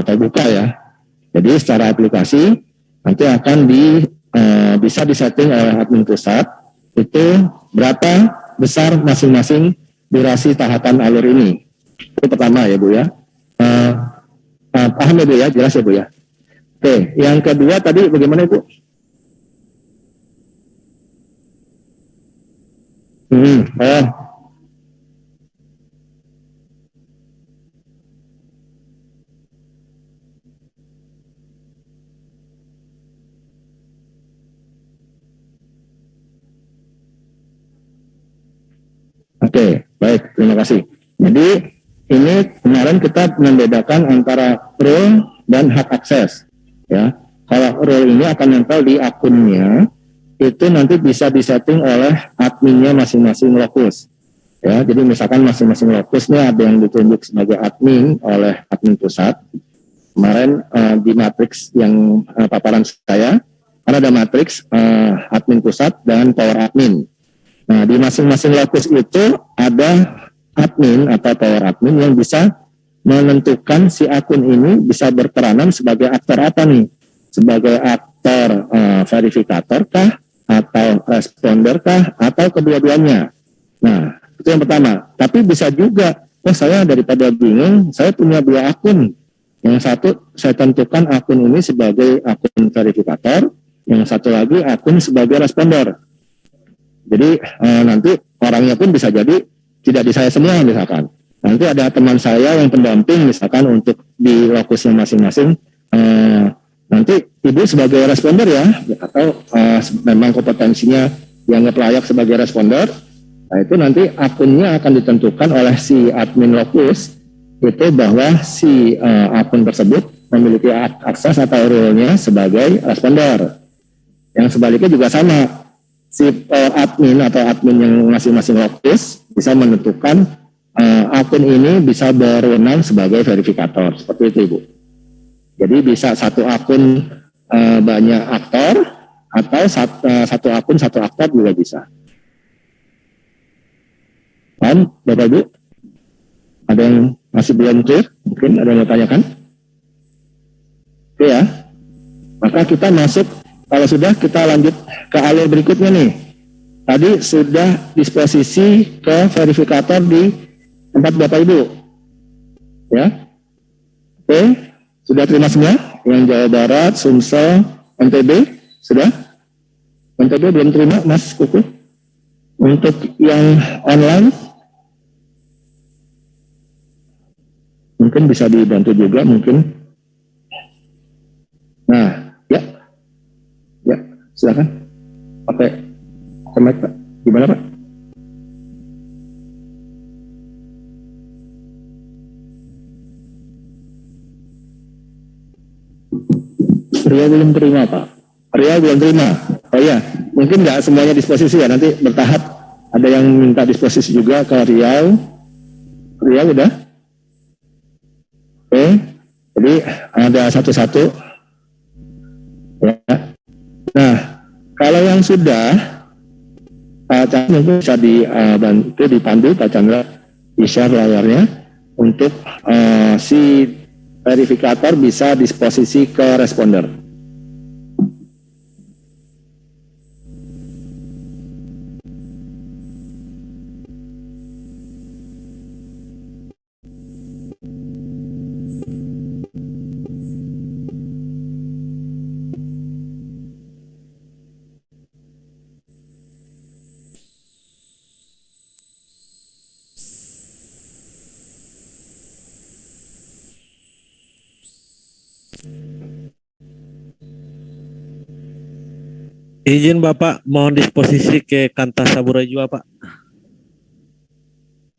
[SPEAKER 1] terbuka ya. Jadi secara aplikasi nanti akan bisa disetting oleh admin pusat itu berapa besar masing-masing durasi tahapan alur ini. Itu pertama ya Bu ya. Paham ya Bu ya, jelas ya Bu ya. Oke, yang kedua tadi bagaimana Bu? Oke, baik, terima kasih. Jadi ini kemarin kita membedakan antara role dan hak akses. Ya, kalau role ini akan nempel di akunnya, itu nanti bisa disetting oleh adminnya masing-masing lokus. Ya, jadi misalkan masing-masing lokusnya ada yang ditunjuk sebagai admin oleh admin pusat. Kemarin di matriks yang paparan saya, kan ada matriks admin pusat dan power admin. Nah, di masing-masing lokus itu ada admin atau power admin yang bisa menentukan si akun ini bisa berperanan sebagai aktor apa nih? Sebagai aktor verifikator kah? Atau responder kah? Atau kedua-duanya? Nah, itu yang pertama. Tapi bisa juga, saya daripada bingung, saya punya 2 akun. Yang satu saya tentukan akun ini sebagai akun verifikator, yang satu lagi akun sebagai responder. Jadi nanti orangnya pun bisa jadi tidak di saya semua misalkan. Nanti ada teman saya yang pendamping misalkan untuk di lokusnya masing-masing. Nanti Ibu sebagai responder ya, atau memang kompetensinya dianggap layak sebagai responder. Nah itu nanti akunnya akan ditentukan oleh si admin lokus itu bahwa si akun tersebut memiliki akses atau role-nya sebagai responder. Yang sebaliknya juga sama. Si admin atau admin yang masing-masing lokus bisa menentukan akun ini bisa berwenang sebagai verifikator. Seperti itu Ibu. Jadi bisa satu akun banyak aktor atau satu akun satu aktor juga bisa. Paham Bapak Ibu? Ada yang masih belum clear? Mungkin ada yang mau tanyakan? Oke ya. Maka kita masuk. Kalau sudah kita lanjut ke alur berikutnya nih. Tadi sudah disposisi ke verifikator di tempat Bapak Ibu. Ya. Oke, sudah terima semua? Yang Jawa Barat, Sumsel, NTB, sudah? NTB belum terima Mas Kuku? Untuk yang online mungkin bisa dibantu juga mungkin. Nah, ya, silakan. Pakai mic Pak. Gimana Pak? Ria belum terima Pak. Ria belum terima. Oh iya, mungkin nggak semuanya disposisi ya. Nanti bertahap. Ada yang minta disposisi juga ke Riau. Riau udah? Oke. Jadi ada satu-satu. Ya. Nah, kalau yang sudah, Pak Chandra mungkin bisa dibantu dipandu Pak Chandra di share layarnya untuk si verifikator bisa disposisi ke responder.
[SPEAKER 2] Izin Bapak, mohon disposisi ke Kantas Saburai Jua, Pak.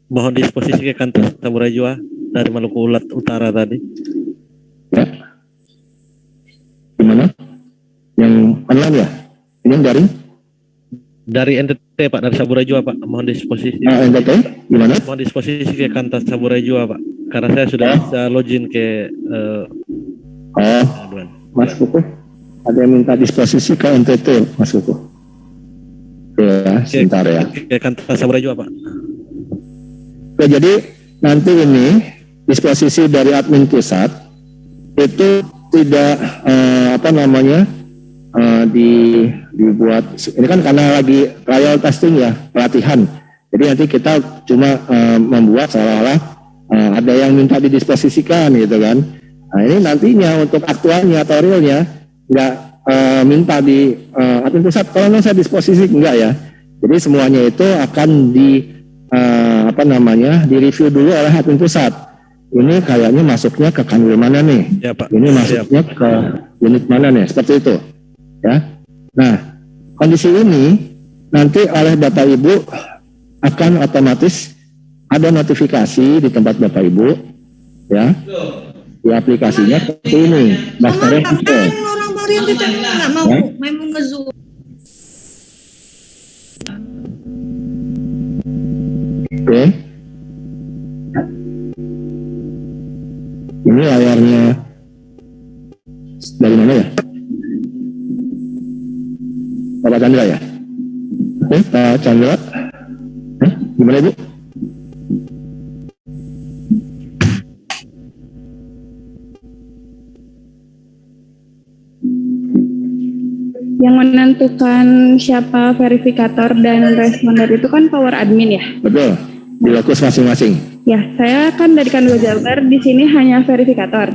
[SPEAKER 2] Mohon disposisi ke Kantas Saburai Jua dari Maluku Utara tadi.
[SPEAKER 1] Ya. Gimana? Yang online ya? Ini yang daring?
[SPEAKER 2] Dari NTT Pak, dari Saburai Jua Pak. Mohon disposisi.
[SPEAKER 1] NTT? Gimana?
[SPEAKER 2] Mohon disposisi ke Kantas Saburai Jua Pak. Karena saya sudah bisa login ke
[SPEAKER 1] Mas Kuku, ada yang minta disposisi ke NTT, Mas Kuku. Ya, sebentar ya.
[SPEAKER 2] Ke Kantas Saburai Jua Pak.
[SPEAKER 1] Oke, jadi nanti ini disposisi dari admin pusat itu tidak dibuat. Ini kan karena lagi trial testing ya, pelatihan. Jadi nanti kita cuma membuat seolah-olah ada yang minta didisposisikan gitu kan. Nah ini nantinya untuk aktualnya atau realnya nggak minta di admin pusat. Kalau saya disposisi enggak ya. Jadi semuanya itu akan direview dulu oleh admin pusat. Ini kayaknya masuknya ke kanwil mana nih?
[SPEAKER 2] Ya, Pak.
[SPEAKER 1] Ini masuknya ke unit mana nih? Seperti itu. Ya. Nah, kondisi ini nanti oleh Bapak Ibu akan otomatis ada notifikasi di tempat Bapak Ibu, ya. Di aplikasinya seperti ini. Daftarnya
[SPEAKER 6] Orang baru yang kita nggak mau main nge-zoom.
[SPEAKER 1] Oke. Ini layarnya dari mana ya? Bapak Chandra ya? Oke, Pak Chandra. Gimana Ibu?
[SPEAKER 11] Yang menentukan siapa verifikator dan responder itu kan power admin ya?
[SPEAKER 1] Betul, di lokus masing-masing.
[SPEAKER 11] Ya, saya kan dari Kanwil Jabar, di sini hanya verifikator.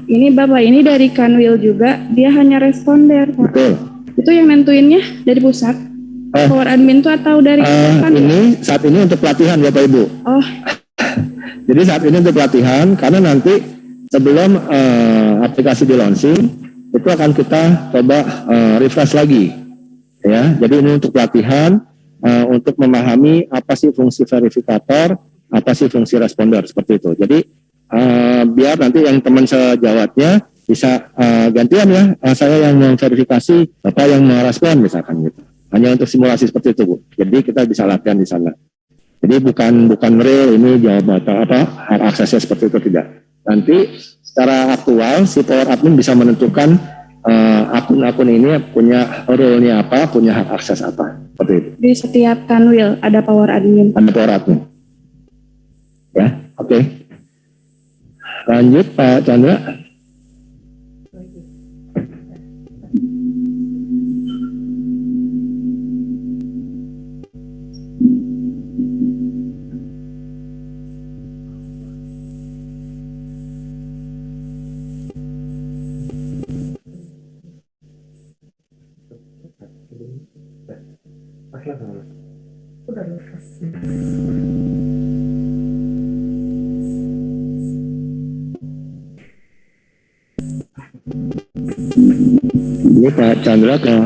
[SPEAKER 11] Ini Bapak ini dari Kanwil juga, dia hanya responder.
[SPEAKER 1] Betul.
[SPEAKER 11] Itu yang nentuinnya dari pusat? Power admin itu atau dari
[SPEAKER 1] ini saat ini untuk pelatihan Bapak Ibu.
[SPEAKER 11] Oh.
[SPEAKER 1] Jadi saat ini untuk pelatihan karena nanti sebelum aplikasi di launching itu akan kita coba refresh lagi, ya. Jadi ini untuk pelatihan untuk memahami apa sih fungsi verifikator, apa sih fungsi responder seperti itu. Jadi biar nanti yang teman sejawatnya bisa gantian ya, saya yang memverifikasi, Bapak yang merespon misalkan gitu. Hanya untuk simulasi seperti itu Bu. Jadi kita bisa latihan di sana. Jadi bukan real ini jabatan hak aksesnya seperti itu, tidak. Nanti secara aktual si power admin bisa menentukan akun-akun ini punya role-nya apa, punya hak akses apa, seperti itu.
[SPEAKER 11] Di setiap Kanwil ada power admin.
[SPEAKER 1] Ada power admin. Ya, oke. Lanjut Pak Chandra. Ini Pak Chandra ke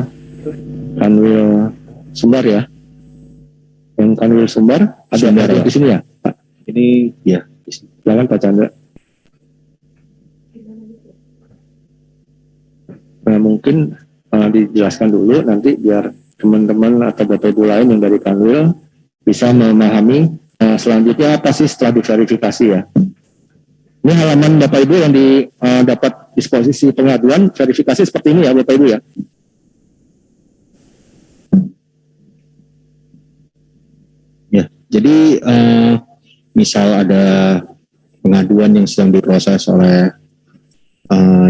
[SPEAKER 1] Kanwil Sumbar ya. Yang Kanwil Sumbar ada ya. Di sini ya Pak. Ini ya. Silakan Pak Chandra. Nah mungkin dijelaskan dulu nanti biar teman-teman atau Bapak Ibu lain yang dari Kanwil bisa memahami selanjutnya apa sih setelah diverifikasi ya. Ini halaman Bapak Ibu yang dapat disposisi pengaduan verifikasi seperti ini ya Bapak Ibu ya.
[SPEAKER 5] Ya, jadi misal ada pengaduan yang sedang diproses oleh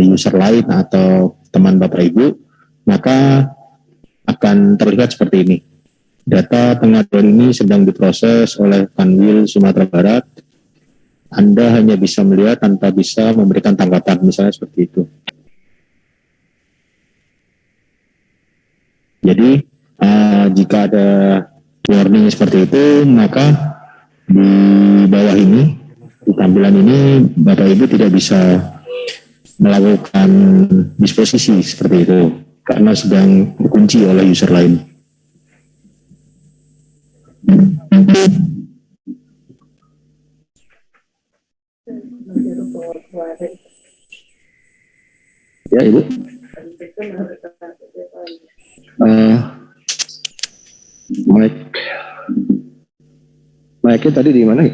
[SPEAKER 5] user lain atau teman Bapak Ibu, maka akan terlihat seperti ini. Data pengaduan ini sedang diproses oleh Kanwil Sumatera Barat. Anda hanya bisa melihat tanpa bisa memberikan tanggapan, misalnya seperti itu. Jadi jika ada warning seperti itu, maka di bawah ini, di tampilan ini, Bapak Ibu tidak bisa melakukan disposisi seperti itu, karena sedang dikunci oleh user lain.
[SPEAKER 1] Ya Ibu. Mic-nya tadi di mana ya?